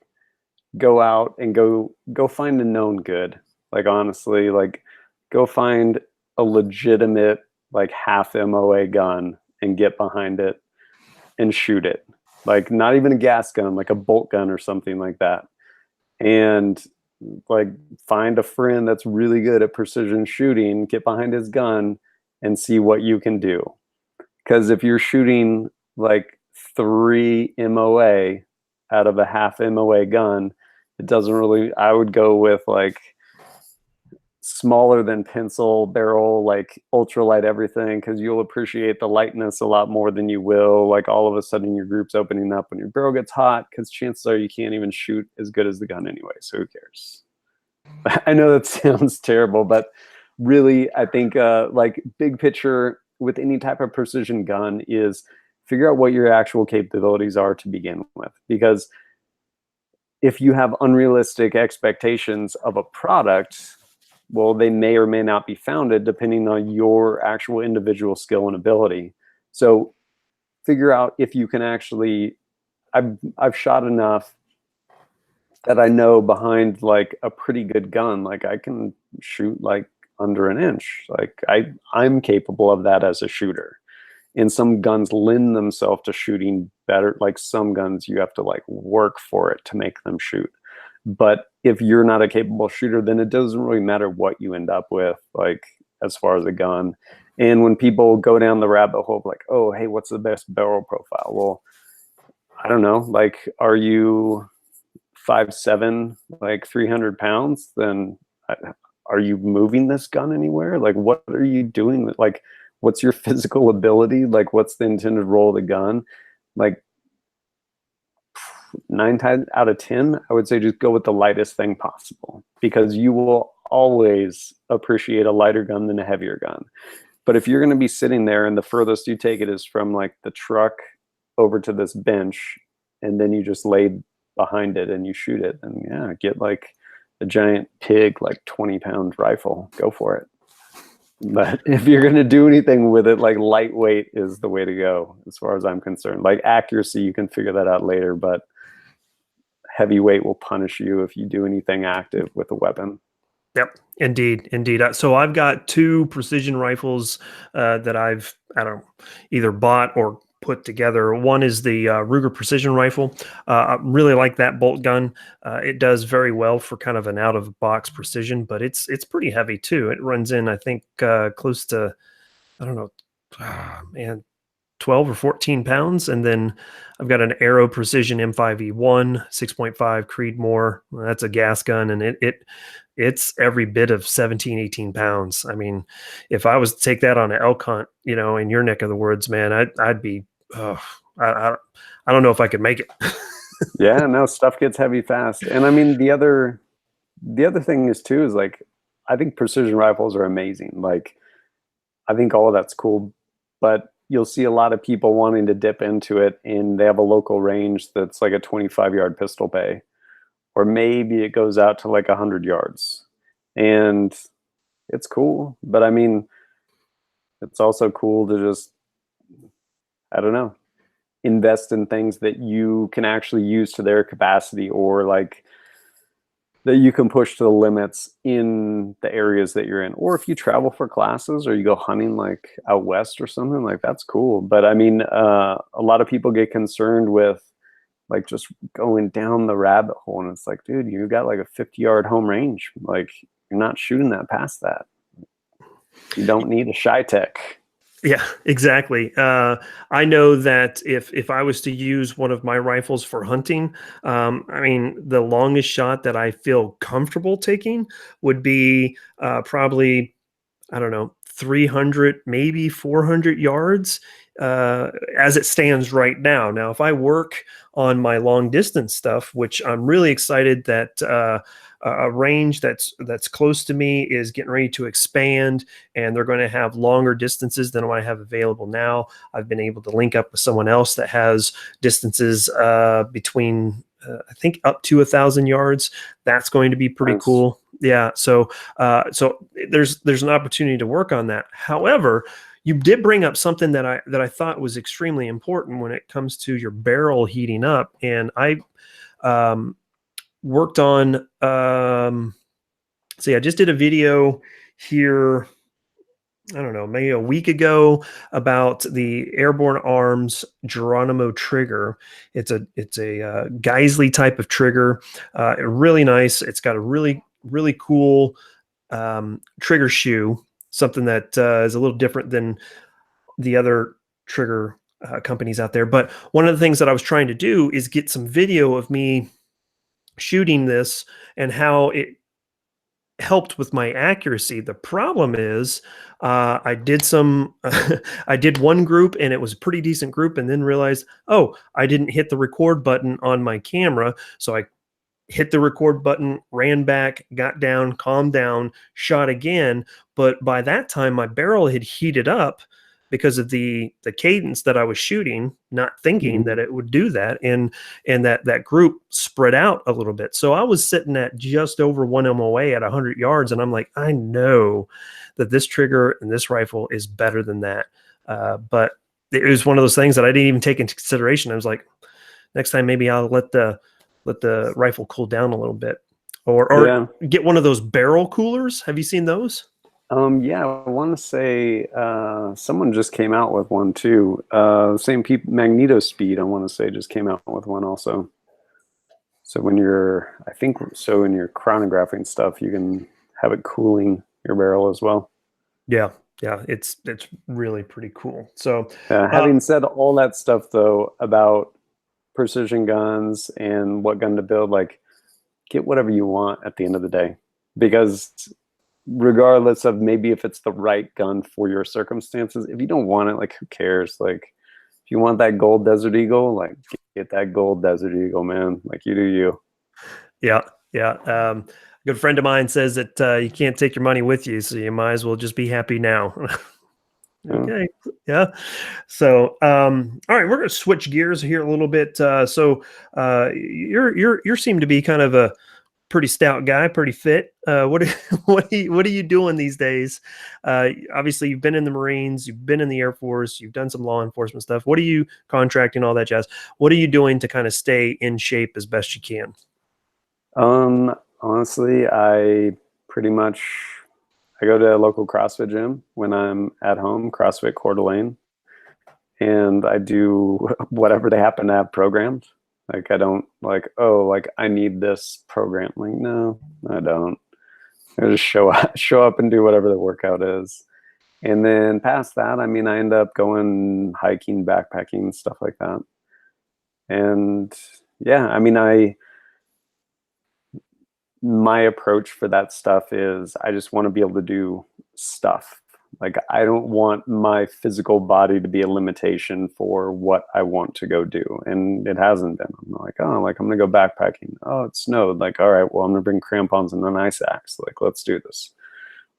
go out and go find a known good. Like honestly, like go find a legitimate like half MOA gun and get behind it and shoot it. Like not even a gas gun, like a bolt gun or something like that. And like find a friend that's really good at precision shooting, get behind his gun and see what you can do. Because if you're shooting like 3 MOA out of a half MOA gun, it doesn't really, I would go with like smaller than pencil barrel, like ultralight everything, because you'll appreciate the lightness a lot more than you will like all of a sudden your group's opening up when your barrel gets hot, because chances are you can't even shoot as good as the gun anyway, so who cares? I know that sounds terrible, but really I think like big picture with any type of precision gun is figure out what your actual capabilities are to begin with, because if you have unrealistic expectations of a product, well, they may or may not be founded depending on your actual individual skill and ability. So figure out if you can actually, I've shot enough that I know behind like a pretty good gun, like I can shoot like under an inch. Like I'm capable of that as a shooter. And some guns lend themselves to shooting better. Like some guns you have to like work for it to make them shoot. But if you're not a capable shooter, then it doesn't really matter what you end up with, like as far as a gun. And when people go down the rabbit hole of like, oh, hey, what's the best barrel profile? Well, I don't know. Like, are you 5'7", like 300 pounds? Then are you moving this gun anywhere? Like, what are you doing? Like, what's your physical ability? Like, what's the intended role of the gun? Like, 9 times out of 10, I would say just go with the lightest thing possible, because you will always appreciate a lighter gun than a heavier gun. But if you're going to be sitting there and the furthest you take it is from like the truck over to this bench, and then you just lay behind it and you shoot it, then yeah, get like a giant pig, like 20-pound rifle, go for it. But if you're going to do anything with it, like lightweight is the way to go as far as I'm concerned. Like accuracy, you can figure that out later, but heavyweight will punish you if you do anything active with a weapon. Yep, indeed, indeed. So I've got two precision rifles that I don't know, either bought or put together. One is the Ruger Precision Rifle. I really like that bolt gun. It does very well for kind of an out of box precision, but it's pretty heavy too. It runs in, I think, close to, I don't know, man, 12 or 14 pounds. And then I've got an Aero Precision M5E1 6.5 Creedmoor. That's a gas gun, and it's every bit of 17, 18 pounds. I mean, if I was to take that on an elk hunt, in your neck of the woods, man, I'd be, I, I don't know if I could make it. Yeah, no, stuff gets heavy fast. And I mean, the other thing is too, is like, I think precision rifles are amazing. Like, I think all of that's cool, but you'll see a lot of people wanting to dip into it, and they have a local range that's like a 25-yard pistol bay, or maybe it goes out to like 100 yards. And it's cool, but I mean, it's also cool to just, I don't know, invest in things that you can actually use to their capacity, or like that you can push to the limits in the areas that you're in. Or if you travel for classes or you go hunting like out west or something, like that's cool. But I mean, a lot of people get concerned with like just going down the rabbit hole, and it's like, dude, you got like a 50-yard home range. Like you're not shooting that past that. You don't need a shy tech. Yeah, exactly. I know that if I was to use one of my rifles for hunting, I mean, the longest shot that I feel comfortable taking would be probably, I don't know, 300, maybe 400 yards as it stands right now. Now, if I work on my long distance stuff, which I'm really excited that a range that's close to me is getting ready to expand, and they're going to have longer distances than what I have available now. I've been able to link up with someone else that has distances between I think up to 1,000 yards. That's going to be pretty Nice. cool. Yeah. So there's an opportunity to work on that. However, you did bring up something that I thought was extremely important when it comes to your barrel heating up. And I worked on I just did a video here, I don't know, maybe a week ago, about the Airborne Arms Geronimo trigger. It's a Geisley type of trigger, really nice. It's got a really cool trigger shoe, something that is a little different than the other trigger companies out there. But one of the things that I was trying to do is get some video of me shooting this and how it helped with my accuracy. The problem is I did some I did one group and it was a pretty decent group, and then realized, oh, I didn't hit the record button on my camera. So I hit the record button, ran back, got down, calmed down, shot again. But by that time my barrel had heated up because of the cadence that I was shooting, not thinking Mhm. that it would do that, and that group spread out a little bit. So I was sitting at just over 1 MOA at 100 yards, and I'm like, I know that this trigger and this rifle is better than that. But it was one of those things that I didn't even take into consideration. I was like, next time maybe I'll let the rifle cool down a little bit, or Yeah. get one of those barrel coolers. Have you seen those? Yeah, I want to say someone just came out with one too. Same people, Magneto Speed, I want to say, just came out with one also. So when you're, I think, so when you're chronographing stuff, you can have it cooling your barrel as well. Yeah, yeah, it's really pretty cool. So, Having said all that stuff, though, about precision guns and what gun to build, like, get whatever you want at the end of the day, because regardless of maybe if it's the right gun for your circumstances, if you don't want it, like, who cares? Like, if you want that gold Desert Eagle, like, get that gold Desert Eagle, man. Like, you do you. yeah, yeah. A good friend of mine says that you can't take your money with you, so you might as well just be happy now. Yeah. Okay, yeah. So, all right, we're going to switch gears here a little bit. You seem to be kind of a pretty stout guy, pretty fit. What are you doing these days? Obviously, you've been in the Marines, you've been in the Air Force, you've done some law enforcement stuff. What are you contracting, all that jazz? What are you doing to kind of stay in shape as best you can? Honestly, I pretty much I go to a local CrossFit gym when I'm at home, CrossFit Coeur d'Alene, and I do whatever they happen to have programmed. Like I don't like, oh, like I need this program. Like, no, I don't. I just show up and do whatever the workout is. And then past that, I mean, I end up going hiking, backpacking, stuff like that. And yeah, I mean, my approach for that stuff is I just want to be able to do stuff. Like I don't want my physical body to be a limitation for what I want to go do. And it hasn't been. I'm like, oh, like I'm gonna go backpacking. Oh, it snowed. Like, all right, well, I'm gonna bring crampons and an ice axe. Like, let's do this.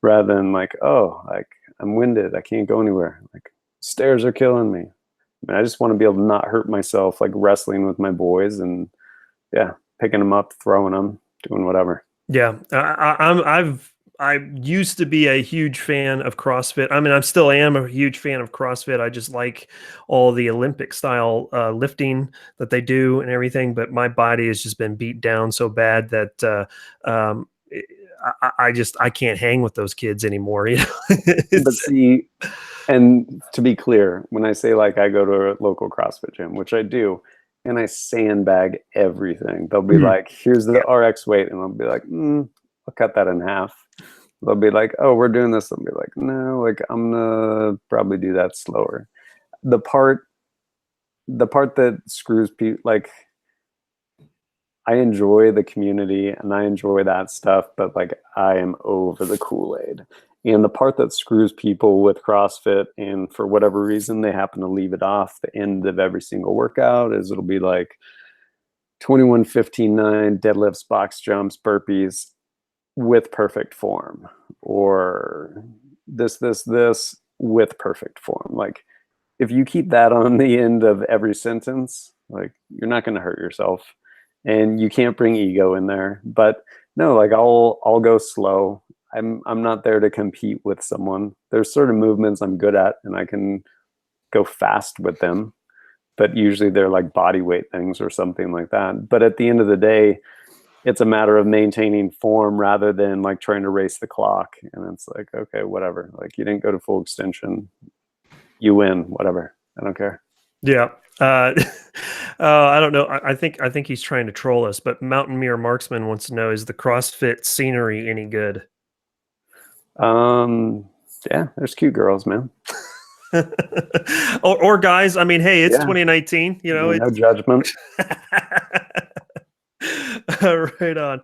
Rather than like, oh, like I'm winded. I can't go anywhere. Like stairs are killing me. I mean, I just want to be able to not hurt myself, like wrestling with my boys and yeah, picking them up, throwing them, doing whatever. Yeah, I used to be a huge fan of CrossFit. I mean, I still am a huge fan of CrossFit. I just like all the Olympic style lifting that they do and everything. But my body has just been beat down so bad that I can't hang with those kids anymore. You know, But see, and to be clear, when I say like I go to a local CrossFit gym, which I do, and I sandbag everything, they'll be like, here's the RX weight. And I'll be like, I'll cut that in half. They'll be like, oh, we're doing this. I'll be like, no, like I'm gonna probably do that slower. The part that screws people, like I enjoy the community and I enjoy that stuff, but like I am over the Kool-Aid. And the part that screws people with CrossFit, and for whatever reason they happen to leave it off the end of every single workout, is it'll be like 21, 15, 9 deadlifts, box jumps, burpees with perfect form, or this with perfect form. Like if you keep that on the end of every sentence, like you're not going to hurt yourself, and you can't bring ego in there. But no, like I'll go slow. I'm not there to compete with someone. There's certain movements I'm good at and I can go fast with them, but usually they're like body weight things or something like that. But at the end of the day, it's a matter of maintaining form rather than like trying to race the clock. And it's like, okay, whatever. Like you didn't go to full extension, you win, whatever. I don't care. Yeah. I don't know. I think he's trying to troll us, but Mountain Mirror Marksman wants to know, is the CrossFit scenery any good? Yeah, there's cute girls, man. or guys. I mean, hey, it's Yeah. 2019, you know, No judgment. Right on.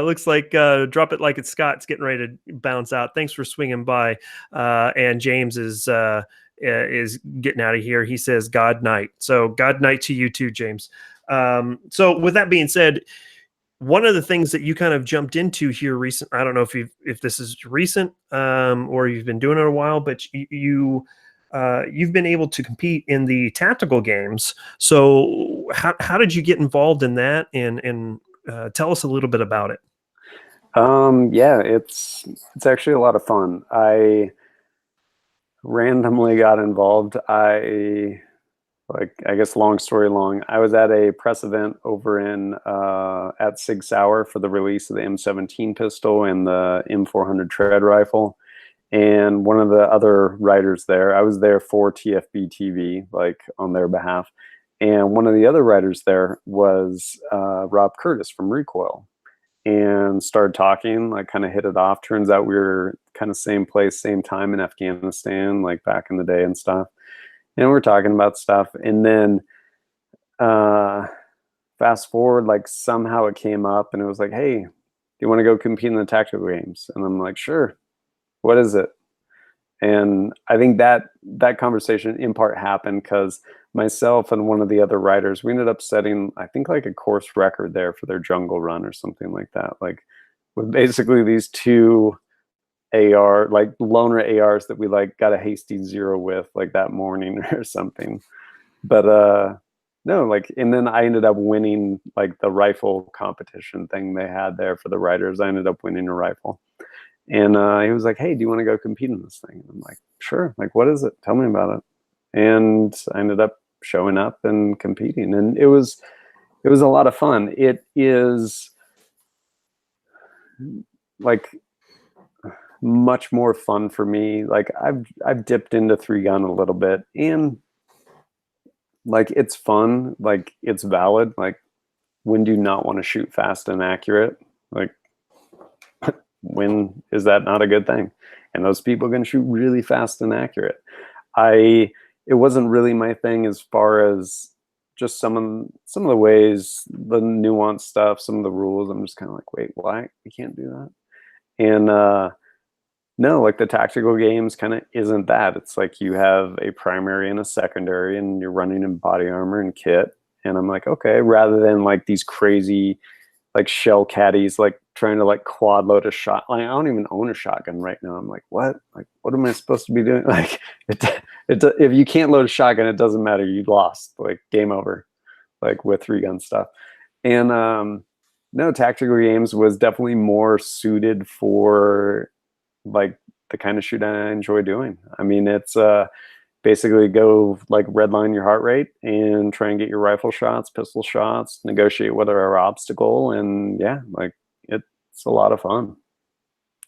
Looks like Drop It Like It's Scott's getting ready to bounce out. Thanks for swinging by. And James is getting out of here. He says God night. So God night to you too, James. So with that being said, one of the things that you kind of jumped into here recent, I don't know if this is recent or you've been doing it a while, but you've been able to compete in the tactical games. So how did you get involved in that, and tell us a little bit about it? Yeah, it's actually a lot of fun. I randomly got involved. I guess long story long, I was at a press event over in at Sig Sauer for the release of the M17 pistol and the M400 tread rifle. And one of the other writers there, I was there for TFB TV, like on their behalf. And one of the other writers there was Rob Curtis from Recoil, and started talking, like kind of hit it off. Turns out we were kind of same place, same time in Afghanistan, like back in the day and stuff. And we're talking about stuff. And then fast forward, like somehow it came up and it was like, hey, do you want to go compete in the tactical games? And I'm like, sure. What is it? And I think that conversation in part happened because myself and one of the other writers, we ended up setting, I think, like a course record there for their jungle run or something like that. Like with basically these two AR, like loaner ARs that we like got a hasty zero with like that morning or something. But no, like, and then I ended up winning like the rifle competition thing they had there for the writers. I ended up winning a rifle. And he was like, hey, do you want to go compete in this thing? And I'm like, sure. Like, what is it? Tell me about it. And I ended up showing up and competing. And it was a lot of fun. It is like much more fun for me. Like I've dipped into 3-gun a little bit, and like it's fun. Like it's valid. Like when do you not want to shoot fast and accurate? Like when is that not a good thing? And those people can shoot really fast and accurate. It wasn't really my thing as far as just some of the ways, the nuanced stuff, some of the rules. I'm just kind of like, wait, why? We can't do that. And no, like the tactical games kind of isn't that. It's like you have a primary and a secondary, and you're running in body armor and kit. And I'm like, okay, rather than like these crazy like shell caddies, like trying to like quad load a shot. Like I don't even own a shotgun right now. I'm like, what? Like, what am I supposed to be doing? Like, if you can't load a shotgun, it doesn't matter. You lost. Like game over. Like with 3-gun stuff. And No, tactical games was definitely more suited for like the kind of shoot I enjoy doing. I mean, it's basically go like redline your heart rate and try and get your rifle shots, pistol shots, negotiate with our obstacle, and yeah, like it's a lot of fun.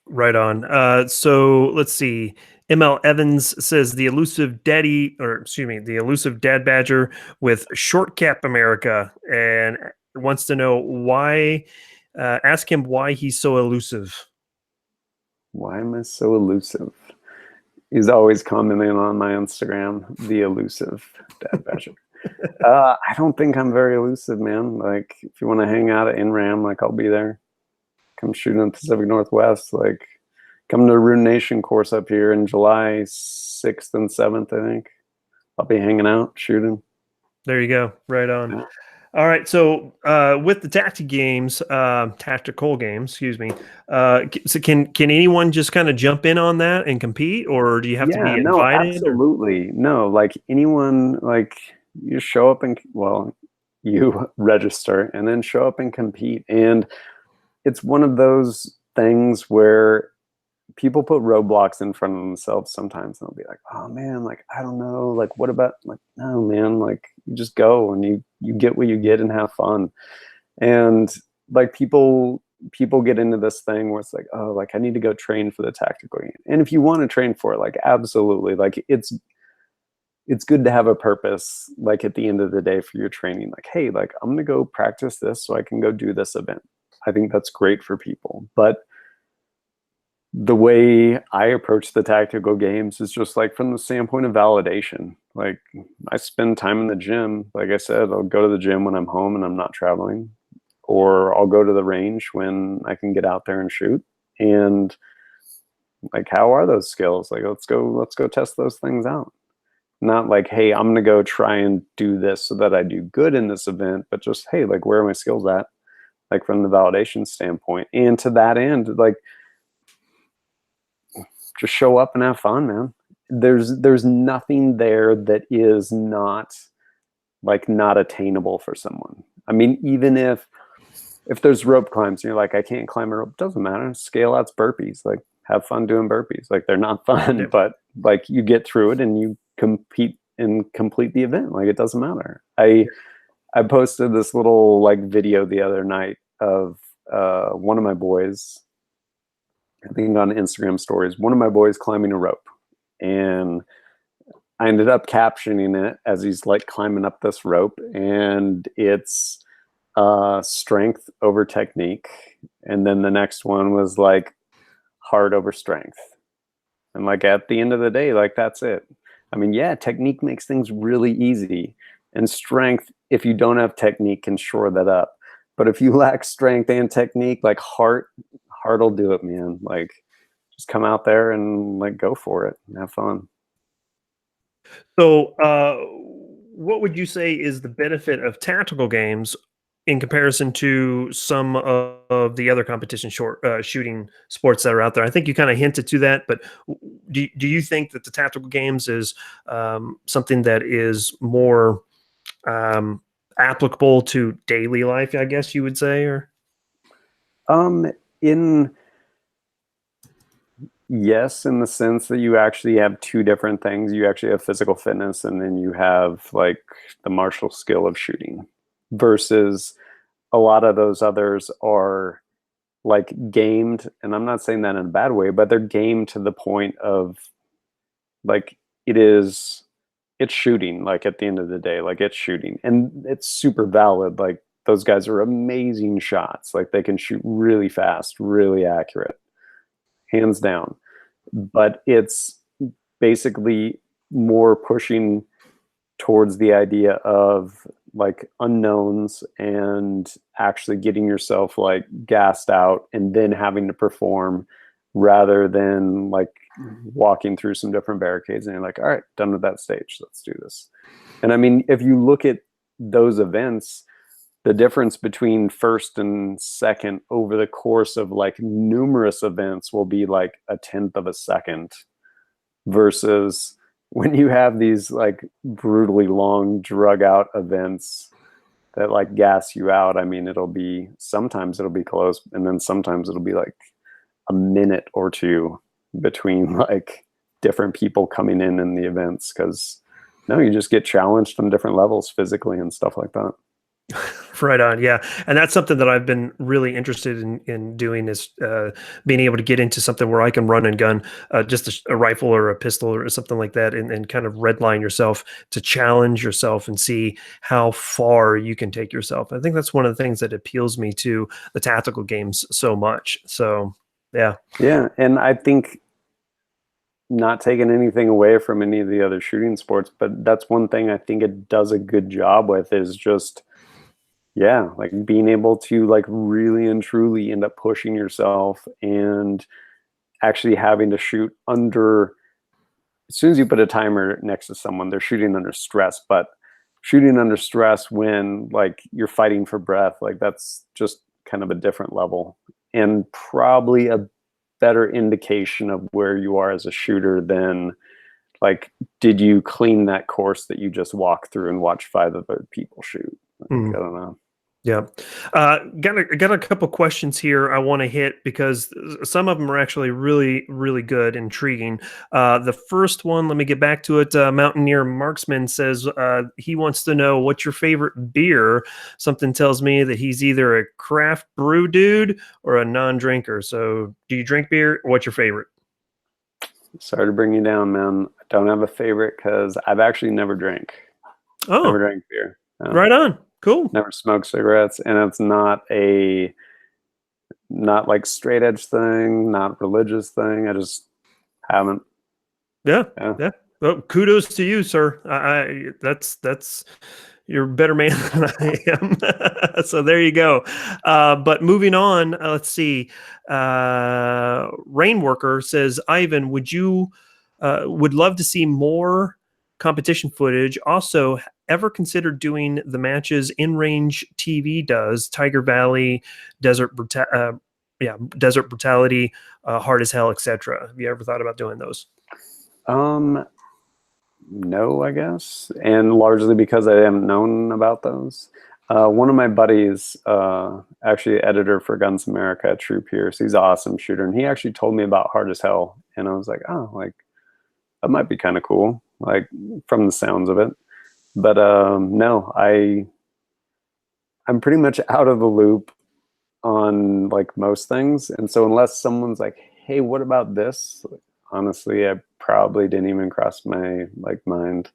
Right on. So let's see. ML Evans says the elusive daddy, or excuse me, the elusive dad badger with short cap America, and wants to know why. Ask him why he's so elusive. Why am I so elusive? He's always commenting on my Instagram, the elusive dad badger. I don't think I'm very elusive, man. Like, if you want to hang out at NRAM, like, I'll be there. Come shoot in the Pacific Northwest. Like, come to the Rune Nation course up here in July 6th and 7th, I think. I'll be hanging out, shooting. There you go. Right on. Yeah. All right. So with the tactical games, excuse me. So can anyone just kind of jump in on that and compete, or do you have to Yeah, be no, invited? Or? absolutely. No, like anyone, like you show up and, well, you register and then show up and compete. And it's one of those things where people put roadblocks in front of themselves sometimes, and they'll be like, oh man, like I don't know, like what about, like, no man, like you just go and you get what you get and have fun. And like people get into this thing where it's like, oh, like I need to go train for the tactical game. And if you want to train for it, like absolutely, like it's good to have a purpose, like at the end of the day for your training, like, hey, like I'm gonna go practice this so I can go do this event. I think that's great for people. But the way I approach the tactical games is just like from the standpoint of validation. Like I spend time in the gym. Like I said, I'll go to the gym when I'm home and I'm not traveling, or I'll go to the range when I can get out there and shoot. And like, how are those skills? Like, let's go test those things out. Not like, hey, I'm gonna go try and do this so that I do good in this event, but just, hey, like, where are my skills at? Like from the validation standpoint. And to that end, like, just show up and have fun, man. There's nothing there that is not like not attainable for someone. I mean, even if there's rope climbs and you're like, I can't climb a rope, doesn't matter. Scale out's burpees. Like have fun doing burpees. Like they're not fun, Yep. but like you get through it and you compete and complete the event. Like it doesn't matter. I posted this little like video the other night of one of my boys, I think on Instagram stories, one of my boys climbing a rope. And I ended up captioning it as he's like climbing up this rope, and it's strength over technique. And then the next one was like heart over strength. And like at the end of the day, like that's it. I mean, yeah, technique makes things really easy. And strength, if you don't have technique, can shore that up. But if you lack strength and technique, like heart will do it, man. Like just come out there and like go for it and have fun. So, what would you say is the benefit of tactical games in comparison to some of the other competition shooting sports that are out there? I think you kind of hinted to that, but do you think that the tactical games is something that is more applicable to daily life, I guess you would say, or? In Yes, in the sense that you actually have two different things. You actually have physical fitness, and then you have like the martial skill of shooting, versus a lot of those others are like gamed. And I'm not saying that in a bad way, but they're gamed to the point of like it's shooting. Like at the end of the day, like it's shooting, and it's super valid. Like those guys are amazing shots. Like they can shoot really fast, really accurate, hands down. But it's basically more pushing towards the idea of like unknowns and actually getting yourself like gassed out and then having to perform, rather than like walking through some different barricades and you're like, all right, done with that stage, let's do this. And I mean, if you look at those events, the difference between first and second over the course of like numerous events will be like a tenth of a second, versus when you have these like brutally long drug out events, that like gas you out. I mean, sometimes it'll be close, and then sometimes it'll be like a minute or two between like different people coming in the events, because no, you just get challenged on different levels physically and stuff like that. Right on, yeah, and that's something that I've been really interested in doing is being able to get into something where I can run and gun just a rifle or a pistol or something like that, and kind of redline yourself to challenge yourself and see how far you can take yourself. I think that's one of the things that appeals me to the tactical games so much. So, yeah. Yeah, and I think, not taking anything away from any of the other shooting sports, but that's one thing I think it does a good job with, is just, yeah, like being able to like really and truly end up pushing yourself and actually having to shoot under, as soon as you put a timer next to someone, they're shooting under stress. But shooting under stress when like you're fighting for breath, like that's just kind of a different level, and probably a better indication of where you are as a shooter than like, did you clean that course that you just walked through and watch 5 other people shoot? Like, I don't know. Yeah. Got a couple questions here I want to hit because some of them are actually really, really good, intriguing. The first one, let me get back to it. Mountaineer Marksman says he wants to know what's your favorite beer. Something tells me that he's either a craft brew dude or a non-drinker. So do you drink beer? What's your favorite? Sorry to bring you down, man. I don't have a favorite because I've actually never drank. Never Oh, drank beer. No. right on. Cool. Never smoked cigarettes, and it's not like straight edge thing, not religious thing. I just haven't. Yeah. Yeah. Yeah. Well, kudos to you, sir. That's you're a better man than I am. So there you go. But moving on, let's see. Rainworker says, Ivan, would love to see more competition footage. Also, ever considered doing the matches In Range TV does, Tiger Valley, Desert Brutality, Hard as Hell, etc. Have you ever thought about doing those? No, I guess, and largely because I haven't known about those. One of my buddies, actually editor for Guns America, True Pierce, he's an awesome shooter, and he actually told me about Hard as Hell, and I was like, oh, like that might be kind of cool, like from the sounds of it. But no, I'm pretty much out of the loop on like most things, and so unless someone's like, hey, what about this? Honestly, I probably didn't even cross my like mind.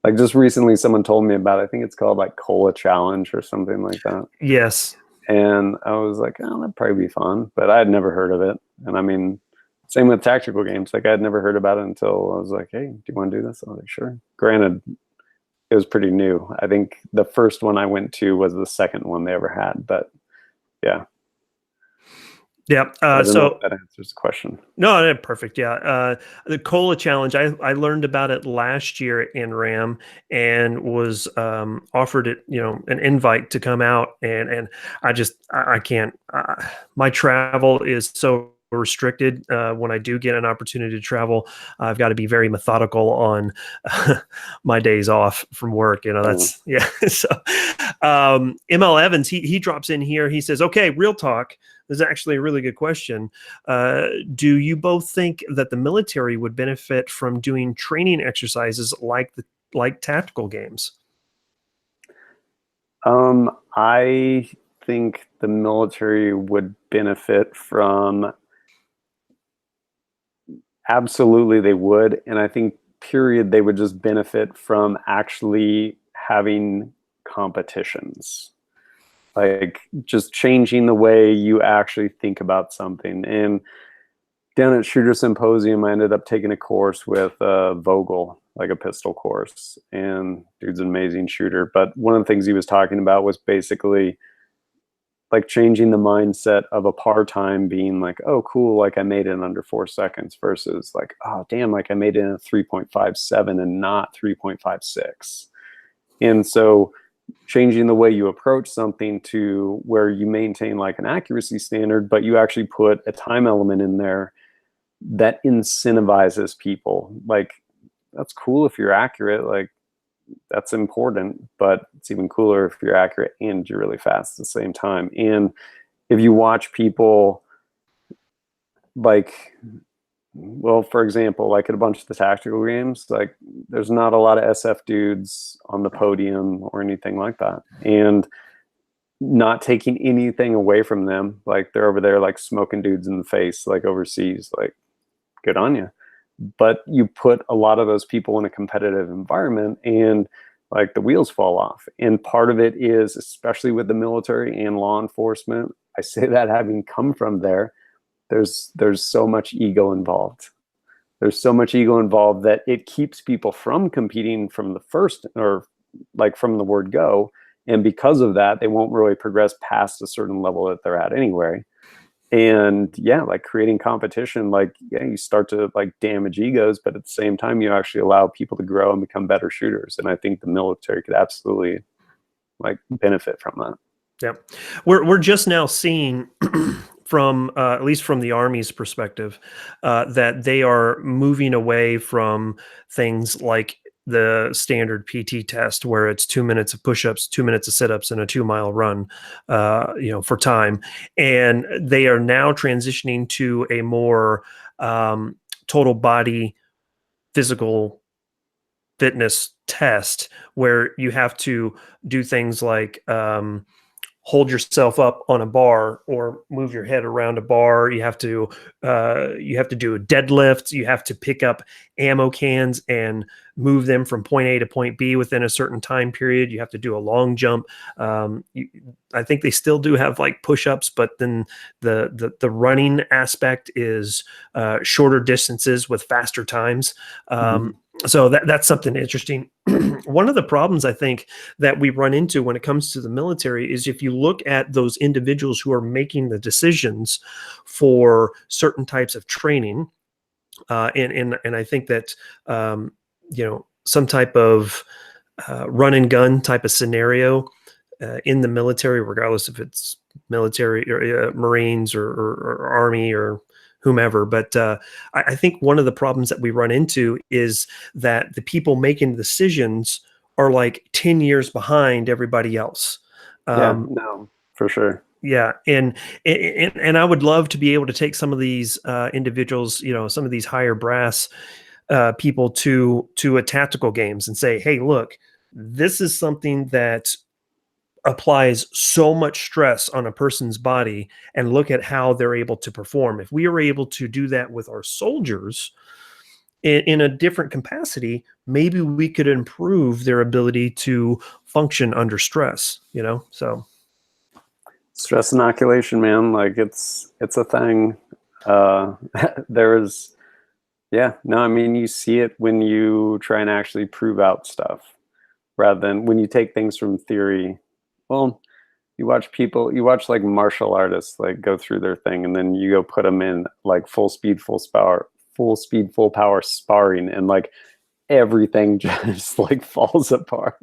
Like just recently someone told me about, I think it's called like Cola Challenge or something like that. Yes. And I was like, oh, that'd probably be fun. But I had never heard of it. And I mean, same with tactical games. Like I'd never heard about it until I was like, hey, do you want to do this? I was like, sure. Granted, it was pretty new. I think the first one I went to was the second one they ever had. But yeah. Yeah. I don't know So if that answers the question. no, perfect. Yeah. The Cola Challenge, I learned about it last year in RAM and was offered it, an invite to come out. And I can't, my travel is so restricted. When I do get an opportunity to travel, I've got to be very methodical on my days off from work. That's, yeah. So ML Evans, he drops in here. He says, okay, real talk. This is actually a really good question. Do you both think that the military would benefit from doing training exercises like tactical games? I think the military would benefit from, absolutely they would, and I think period they would just benefit from actually having competitions, like just changing the way you actually think about something. And down at Shooter Symposium, I ended up taking a course with Vogel, like a pistol course, and dude's an amazing shooter. But one of the things he was talking about was basically like changing the mindset of a par time being like, oh, cool, like I made it in under 4 seconds, versus like, oh, damn, like I made it in a 3.57 and not 3.56. And so changing the way you approach something to where you maintain like an accuracy standard, but you actually put a time element in there that incentivizes people. Like, that's cool if you're accurate. Like, that's important, but it's even cooler if you're accurate and you're really fast at the same time. And if you watch people like, well, for example, like at a bunch of the tactical games, like there's not a lot of SF dudes on the podium or anything like that. And not taking anything away from them. Like they're over there like smoking dudes in the face, like overseas, like good on you. But you put a lot of those people in a competitive environment and like the wheels fall off. And part of it is, especially with the military and law enforcement, I say that having come from there, there's so much ego involved. There's so much ego involved that it keeps people from competing from the first, or like from the word go. And because of that, they won't really progress past a certain level that they're at anyway. And yeah, like creating competition, like, yeah, you start to like damage egos, but at the same time, you actually allow people to grow and become better shooters. And I think the military could absolutely like benefit from that. Yeah, we're just now seeing from at least from the Army's perspective that they are moving away from things like the standard PT test, where it's 2 minutes of push-ups, 2 minutes of sit-ups, and a 2-mile run, for time, and they are now transitioning to a more total body physical fitness test, where you have to do things like hold yourself up on a bar or move your head around a bar. You have to do a deadlift. You have to pick up ammo cans and move them from point A to point B within a certain time period. You have to do a long jump. I think they still do have like push-ups, but then the running aspect is shorter distances with faster times. So that's something interesting. One of the problems I think that we run into when it comes to the military is if you look at those individuals who are making the decisions for certain types of training, and I think that some type of run and gun type of scenario in the military, regardless if it's military or Marines or Army or whomever. But I think one of the problems that we run into is that the people making decisions are like 10 years behind everybody else. Yeah, no, for sure. Yeah, and I would love to be able to take some of these individuals, some of these higher brass people to a tactical games and say, hey, look, this is something that applies so much stress on a person's body, and look at how they're able to perform. If we are able to do that with our soldiers in a different capacity, maybe we could improve their ability to function under stress, so. Stress inoculation, man, like it's a thing. There's, yeah, no, I mean, you see it when you try and actually prove out stuff rather than when you take things from theory. Well, you watch like martial artists like go through their thing, and then you go put them in like full speed, full power sparring, and like everything just like falls apart.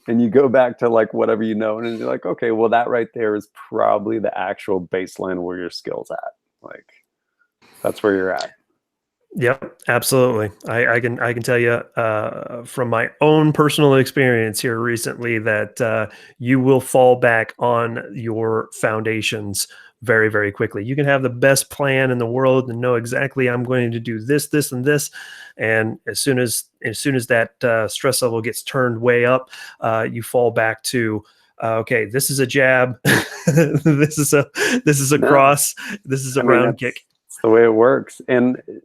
And you go back to like whatever and you're like, okay, well, that right there is probably the actual baseline where your skill's at. Like that's where you're at. Yep, absolutely. I can tell you from my own personal experience here recently that you will fall back on your foundations very, very quickly. You can have the best plan in the world and know exactly I'm going to do this, this, and this, and as soon as that stress level gets turned way up, you fall back to okay, this is a jab, this is a cross, this is a round kick. It's the way it works.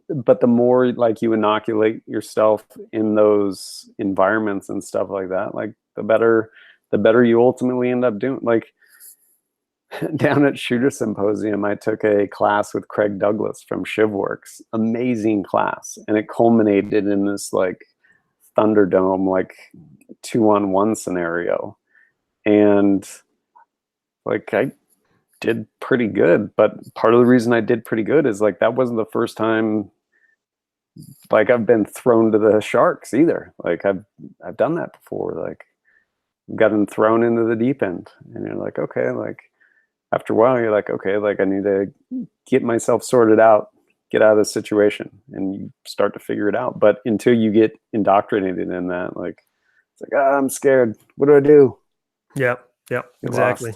But the more like you inoculate yourself in those environments and stuff like that, like the better you ultimately end up doing. Like down at Shooter Symposium, I took a class with Craig Douglas from ShivWorks. Amazing class. And it culminated in this like Thunderdome, like 2-on-1 scenario. And like I did pretty good, but part of the reason I did pretty good is like that wasn't the first time like I've been thrown to the sharks either. Like I've done that before, like gotten thrown into the deep end, and you're like, okay, like after a while you're like, okay, like I need to get myself sorted out, get out of the situation, and you start to figure it out. But until you get indoctrinated in that, like like, ah, I'm scared. What do I do? Yep. Yep. Get Exactly.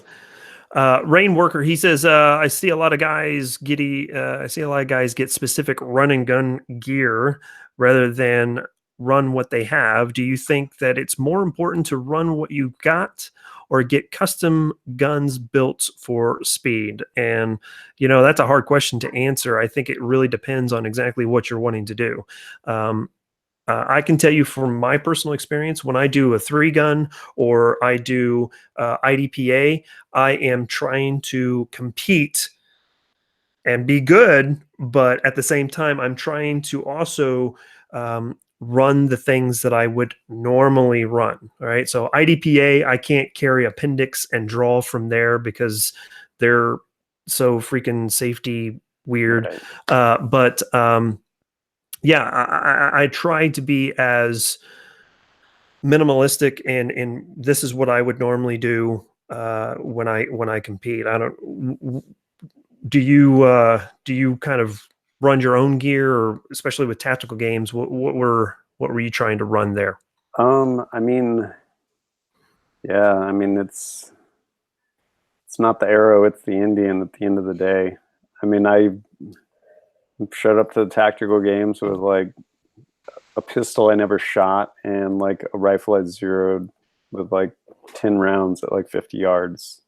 lost. Rain Worker, he says, I see a lot of guys get specific run and gun gear rather than run what they have. Do you think that it's more important to run what you got or get custom guns built for speed? And, that's a hard question to answer. I think it really depends on exactly what you're wanting to do. I can tell you from my personal experience, when I do a 3-gun or I do IDPA, I am trying to compete and be good, but at the same time, I'm trying to also run the things that I would normally run. All right. So IDPA, I can't carry appendix and draw from there because they're so freaking safety weird. Right. But yeah, I try to be as minimalistic, and this is what I would normally do when I compete. I don't. Do you kind of run your own gear, or especially with tactical games? What were you trying to run there? I mean, yeah, I mean, it's not the arrow, it's the Indian at the end of the day. I mean, I showed up to the tactical games with like a pistol I never shot and like a rifle I zeroed with like 10 rounds at like 50 yards.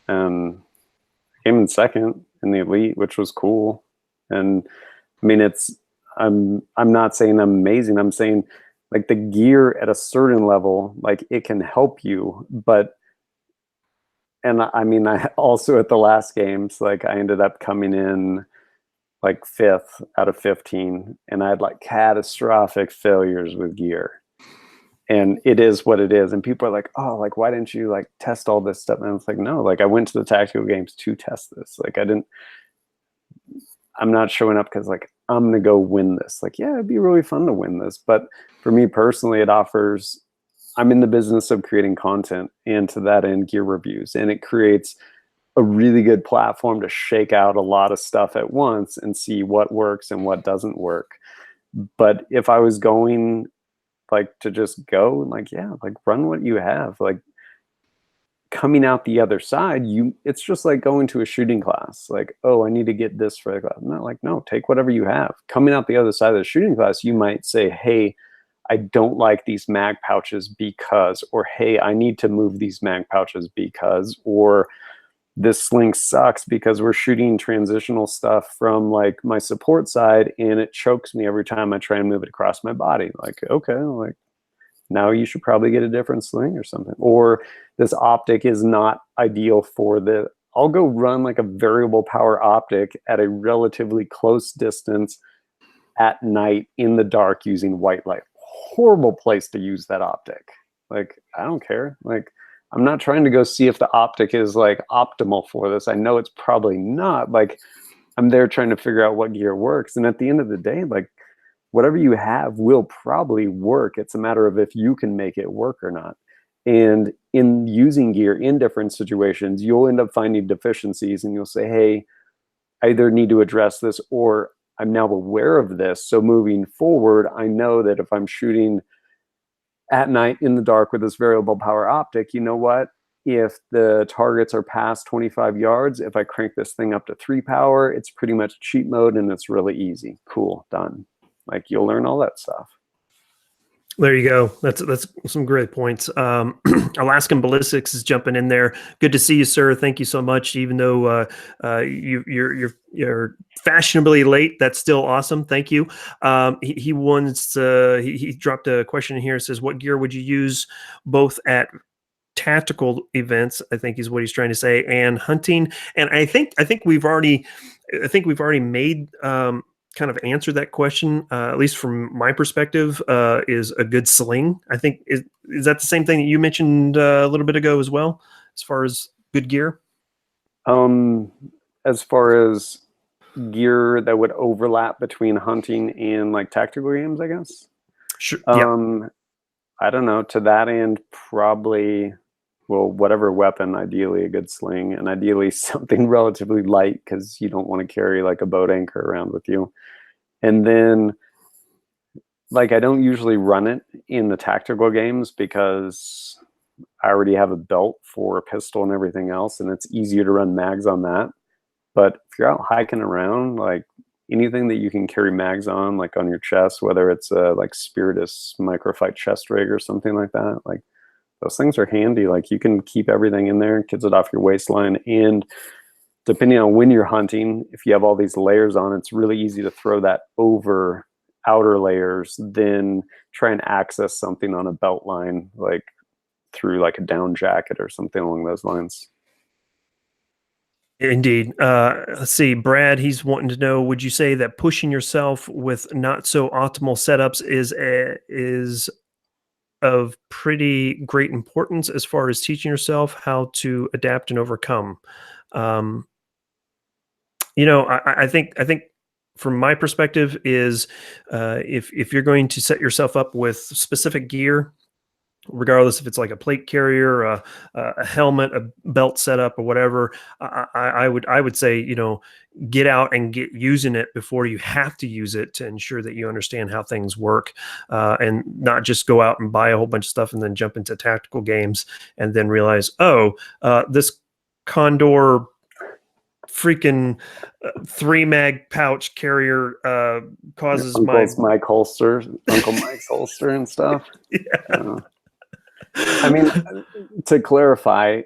And I came in second in the elite, which was cool. And I mean, I'm not saying I'm amazing. I'm saying like the gear at a certain level, like it can help you, but and I mean, I also at the last games, like I ended up coming in like 5th out of 15, and I had like catastrophic failures with gear. And it is what it is. And people are like, oh, like, why didn't you like test all this stuff? And it's like, no, like I went to the tactical games to test this. Like I'm not showing up because like I'm gonna go win this. Like, yeah, it'd be really fun to win this. But for me personally, I'm in the business of creating content, and to that end, gear reviews. And it creates a really good platform to shake out a lot of stuff at once and see what works and what doesn't work. But if I was going like to just go, like, yeah, like run what you have, like coming out the other side, it's just like going to a shooting class. Like, oh, I need to get this for the class. Not like, no, take whatever you have. Coming out the other side of the shooting class, you might say, hey, I don't like these mag pouches because, or hey, I need to move these mag pouches because, or this sling sucks because we're shooting transitional stuff from like my support side and it chokes me every time I try and move it across my body. Like, okay, like now you should probably get a different sling or something. Or this optic is not ideal for I'll go run like a variable power optic at a relatively close distance at night in the dark using white light. Horrible place to use that optic. Like, I don't care. Like, I'm not trying to go see if the optic is like optimal for this. I know it's probably not. Like, I'm there trying to figure out what gear works. And at the end of the day, like, whatever you have will probably work. It's a matter of if you can make it work or not. And in using gear in different situations, you'll end up finding deficiencies and you'll say, hey, I either need to address this or I'm now aware of this. So moving forward, I know that if I'm shooting at night in the dark with this variable power optic, you know what? If the targets are past 25 yards, if I crank this thing up to 3 power, it's pretty much cheat mode and it's really easy. Cool, done. Like, you'll learn all that stuff. There you go. That's some great points. Alaskan Ballistics is jumping in there. Good to see you, sir. Thank you so much. Even though you're fashionably late, that's still awesome. Thank you. He wants he dropped a question in here. It says, "What gear would you use both at tactical events?" I think is what he's trying to say, and hunting. And I think we've already made kind of answered that question, at least from my perspective. Is a good sling. I think is that the same thing that you mentioned a little bit ago as well, as far as good gear? As far as gear that would overlap between hunting and like tactical games, I guess. Sure. Yeah. I don't know. To that end, probably, well, whatever weapon, ideally a good sling, and ideally something relatively light because you don't want to carry like a boat anchor around with you. And then like I don't usually run it in the tactical games because I already have a belt for a pistol and everything else, and it's easier to run mags on that. But if you're out hiking around, like anything that you can carry mags on, like on your chest, whether it's a like Spiritus Microfight chest rig or something like that, like those things are handy. Like you can keep everything in there, kids it off your waistline, and depending on when you're hunting, if you have all these layers on, it's really easy to throw that over outer layers, then try and access something on a belt line, like through like a down jacket or something along those lines. Indeed. Let's see. Brad, he's wanting to know: would you say that pushing yourself with not so optimal setups is of pretty great importance as far as teaching yourself how to adapt and overcome? Um, I think from my perspective is if you're going to set yourself up with specific gear, regardless if it's like a plate carrier, a helmet, a belt setup, or whatever, I would say, get out and get using it before you have to use it, to ensure that you understand how things work, and not just go out and buy a whole bunch of stuff and then jump into tactical games and then realize, oh, this Condor freaking 3 mag pouch carrier causes my Mike holster, Uncle Mike's holster and stuff. yeah. I mean, to clarify,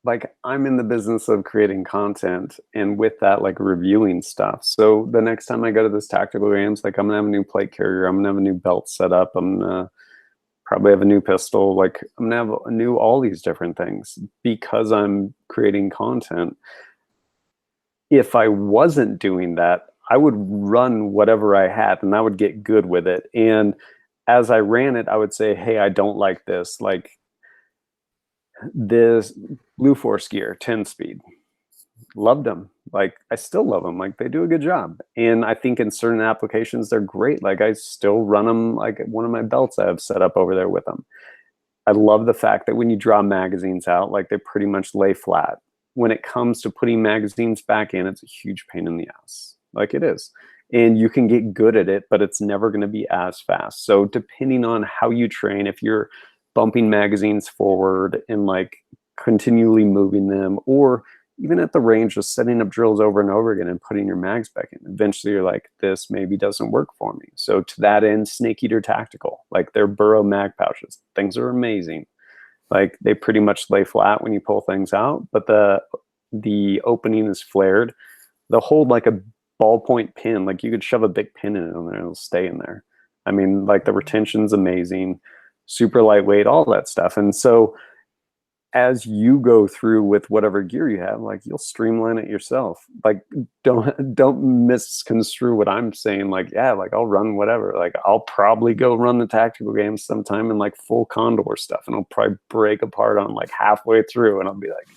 like I'm in the business of creating content, and with that, like reviewing stuff. So the next time I go to this tactical games, like I'm gonna have a new plate carrier, I'm gonna have a new belt set up, I'm gonna probably have a new pistol, like I'm gonna have a new all these different things because I'm creating content. If I wasn't doing that, I would run whatever I had and I would get good with it. And as I ran it, I would say, hey, I don't like this. Like this Blue Force gear, 10 speed. Loved them. Like I still love them. Like they do a good job. And I think in certain applications, they're great. Like I still run them like one of my belts I have set up over there with them. I love the fact that when you draw magazines out, like they pretty much lay flat. When it comes to putting magazines back in, it's a huge pain in the ass. Like it is. And you can get good at it, but it's never going to be as fast. So depending on how you train, if you're bumping magazines forward and like continually moving them, or even at the range, just setting up drills over and over again and putting your mags back in, eventually you're like, this maybe doesn't work for me. So to that end, Snake Eater Tactical, like their Burrow mag pouches, things are amazing. Like they pretty much lay flat when you pull things out, but the opening is flared. They'll hold like a ballpoint pin. Like you could shove a big pin in it and it'll stay in there. I mean, like the retention's amazing, super lightweight, all that stuff. And so as you go through with whatever gear you have, like you'll streamline it yourself. Like don't misconstrue what I'm saying. Like, yeah, like I'll run whatever. Like I'll probably go run the tactical games sometime in like full Condor stuff, and I'll probably break apart on like halfway through, and I'll be like,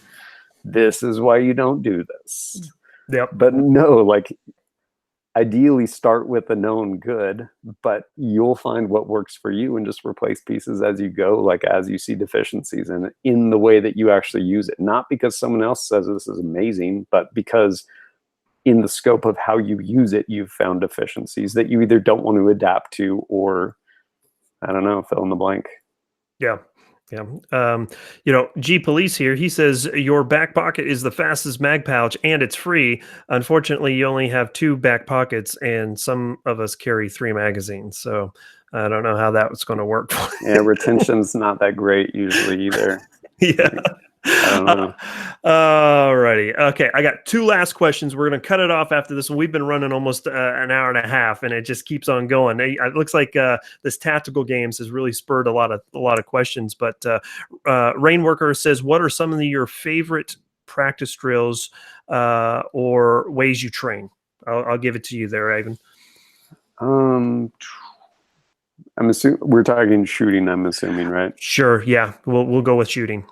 this is why you don't do this. Yep. But no, like ideally start with a known good, but you'll find what works for you and just replace pieces as you go, like as you see deficiencies in the way that you actually use it. Not because someone else says this is amazing, but because in the scope of how you use it, you've found deficiencies that you either don't want to adapt to, or I don't know, fill in the blank. Yeah. Yeah. G Police here, he says your back pocket is the fastest mag pouch and it's free. Unfortunately, you only have 2 back pockets and some of us carry 3 magazines. So I don't know how that's going to work. Yeah, retention's not that great usually either. Yeah. I don't know. All righty. Okay. I got 2 last questions. We're going to cut it off after this one. We've been running almost an hour and a half and it just keeps on going. It looks like this tactical games has really spurred a lot of questions, but Rainworker says, what are some of your favorite practice drills or ways you train? I'll give it to you there, Ivan. I'm assuming we're talking shooting, I'm assuming, right? Sure. Yeah. We'll go with shooting.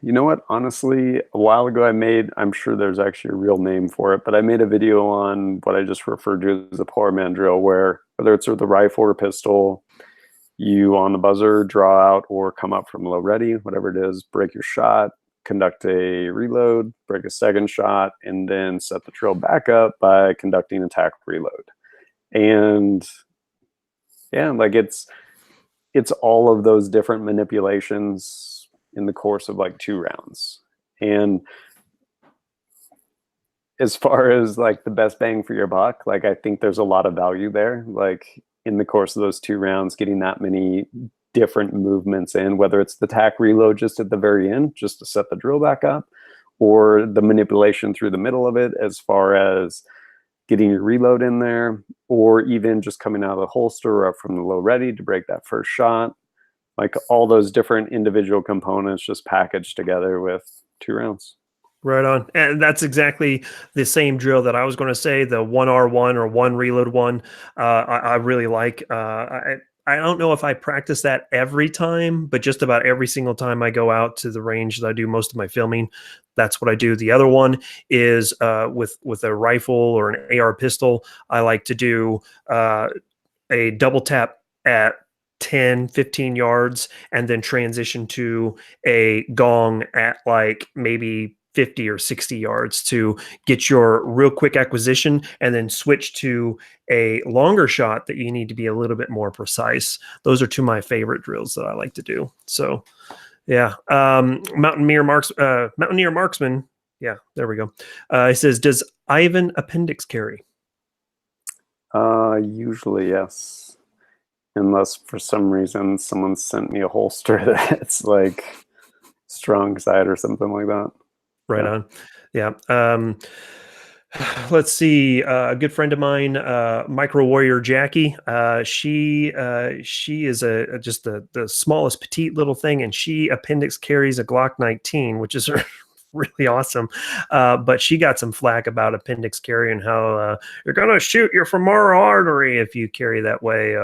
You know what? Honestly, a while ago I'm sure there's actually a real name for it, but I made a video on what I just referred to as a poor man drill, where whether it's with the rifle or pistol, you on the buzzer draw out or come up from low ready, whatever it is, break your shot, conduct a reload, break a second shot, and then set the drill back up by conducting a tack reload. And yeah, like it's all of those different manipulations in the course of like 2 rounds. And as far as like the best bang for your buck, like I think there's a lot of value there. Like in the course of those 2 rounds, getting that many different movements in, whether it's the tack reload just at the very end, just to set the drill back up, or the manipulation through the middle of it as far as getting your reload in there, or even just coming out of the holster or up from the low ready to break that first shot. Like all those different individual components just packaged together with 2 rounds. Right on. And that's exactly the same drill that I was going to say, the 1R1 or one reload one. I really like. I don't know if I practice that every time, but just about every single time I go out to the range that I do most of my filming, that's what I do. The other one is with a rifle or an AR pistol. I like to do a double tap at 10, 15 yards and then transition to a gong at like maybe 50 or 60 yards to get your real quick acquisition, and then switch to a longer shot that you need to be a little bit more precise. Those are two of my favorite drills that I like to do. So yeah. Mountaineer Marksman. Yeah, there we go. He says, does Ivan appendix carry? Usually yes. Unless for some reason someone sent me a holster that's like strong side or something like that. Right on. Yeah. Let's see. A good friend of mine, Micro Warrior Jackie. She is just the smallest petite little thing, and she appendix carries a Glock 19, which is really awesome. But she got some flack about appendix carry and how you're gonna shoot your femoral artery if you carry that way.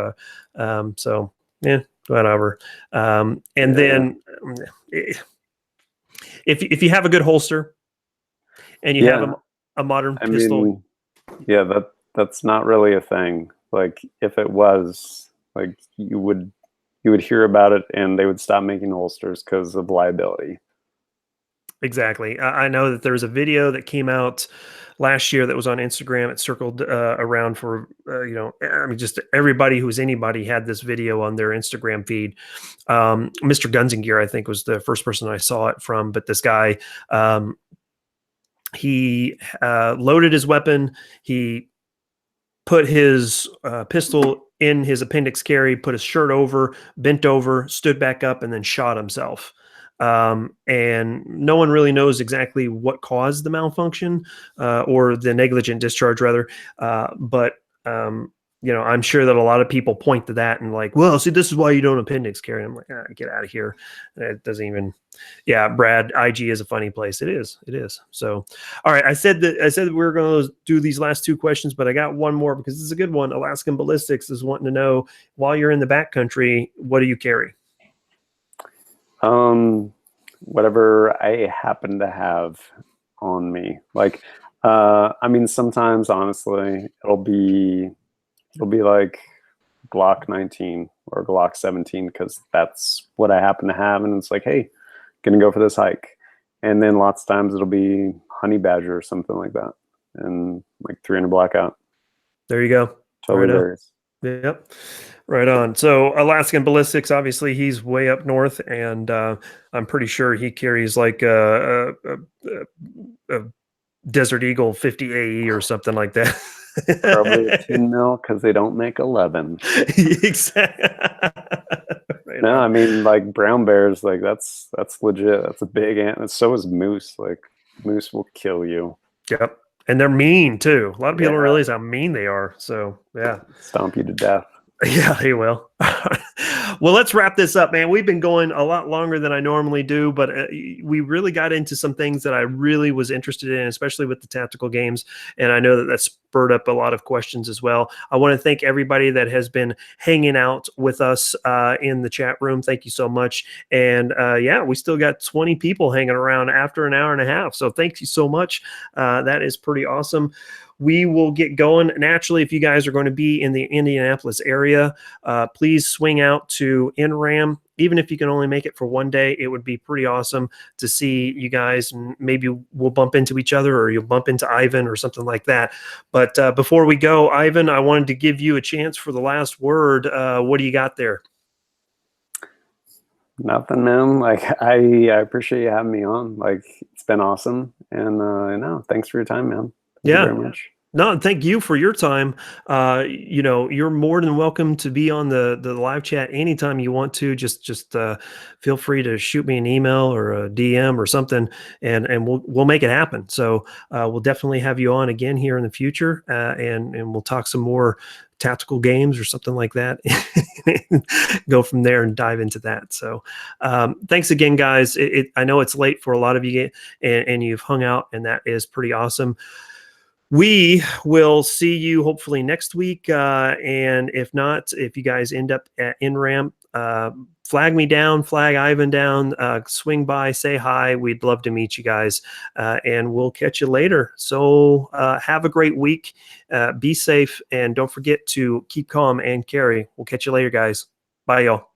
So yeah, whatever. And then. If you have a good holster and you have a modern pistol, mean, yeah, that's not really a thing. Like if it was, like you would hear about it and they would stop making holsters because of liability. Exactly. I know that there's a video that came out last year that was on Instagram. It circled around for, I mean, just everybody who's anybody had this video on their Instagram feed. Mr. Guns and Gear, I think, was the first person I saw it from. But this guy, he loaded his weapon. He put his pistol in his appendix carry, put his shirt over, bent over, stood back up, and then shot himself. And no one really knows exactly what caused the malfunction or the negligent discharge, rather. But I'm sure that a lot of people point to that and like, well, see, this is why you don't appendix carry. I'm like, get out of here. It doesn't even. Yeah, Brad, IG is a funny place. It is. So, all right. I said that we were going to do these last two questions, but I got one more because this is a good one. Alaskan Ballistics is wanting to know, while you're in the backcountry, what do you carry? Whatever I happen to have on me. Like, I mean, sometimes honestly, it'll be like Glock 19 or Glock 17 because that's what I happen to have, and it's like, hey, gonna go for this hike. And then lots of times it'll be Honey Badger or something like that, and like 300 blackout. There you go. Totally varies. Yep. Right on. So Alaskan Ballistics, obviously he's way up north, and I'm pretty sure he carries like a Desert Eagle 50 AE or something like that. Probably a 10 mil because they don't make 11. Exactly. Right no, on. I mean, like brown bears, like that's legit. That's a big ant. And so is moose. Like moose will kill you. Yep. And they're mean too. A lot of people don't realize how mean they are. So yeah. Stomp you to death. Yeah, he will. Well, let's wrap this up, man. We've been going a lot longer than I normally do, but we really got into some things that I really was interested in, especially with the tactical games. And I know that spurred up a lot of questions as well. I want to thank everybody that has been hanging out with us in the chat room. Thank you so much. And yeah, we still got 20 people hanging around after an hour and a half. So thank you so much. That is pretty awesome. We will get going. Naturally, if you guys are going to be in the Indianapolis area, please swing out to NRAM even if you can only make it for one day, it would be pretty awesome to see you guys, and maybe we'll bump into each other, or you'll bump into Ivan or something like that. But before we go, Ivan, I wanted to give you a chance for the last word. What do you got there? Nothing, man. Like I appreciate you having me on. Like it's been awesome, and no, thanks for your time, man. Thank you Yeah. very much. No, thank you for your time. You're more than welcome to be on the live chat anytime you want to. Just feel free to shoot me an email or a DM or something, and we'll make it happen. So we'll definitely have you on again here in the future, and we'll talk some more tactical games or something like that. Go from there and dive into that. So thanks again, guys. I know it's late for a lot of you, and you've hung out, and that is pretty awesome. We will see you hopefully next week. And if not, if you guys end up at InRamp, flag me down, flag Ivan down, swing by, say hi. We'd love to meet you guys, and we'll catch you later. So have a great week. Be safe, and don't forget to keep calm and carry. We'll catch you later, guys. Bye, y'all.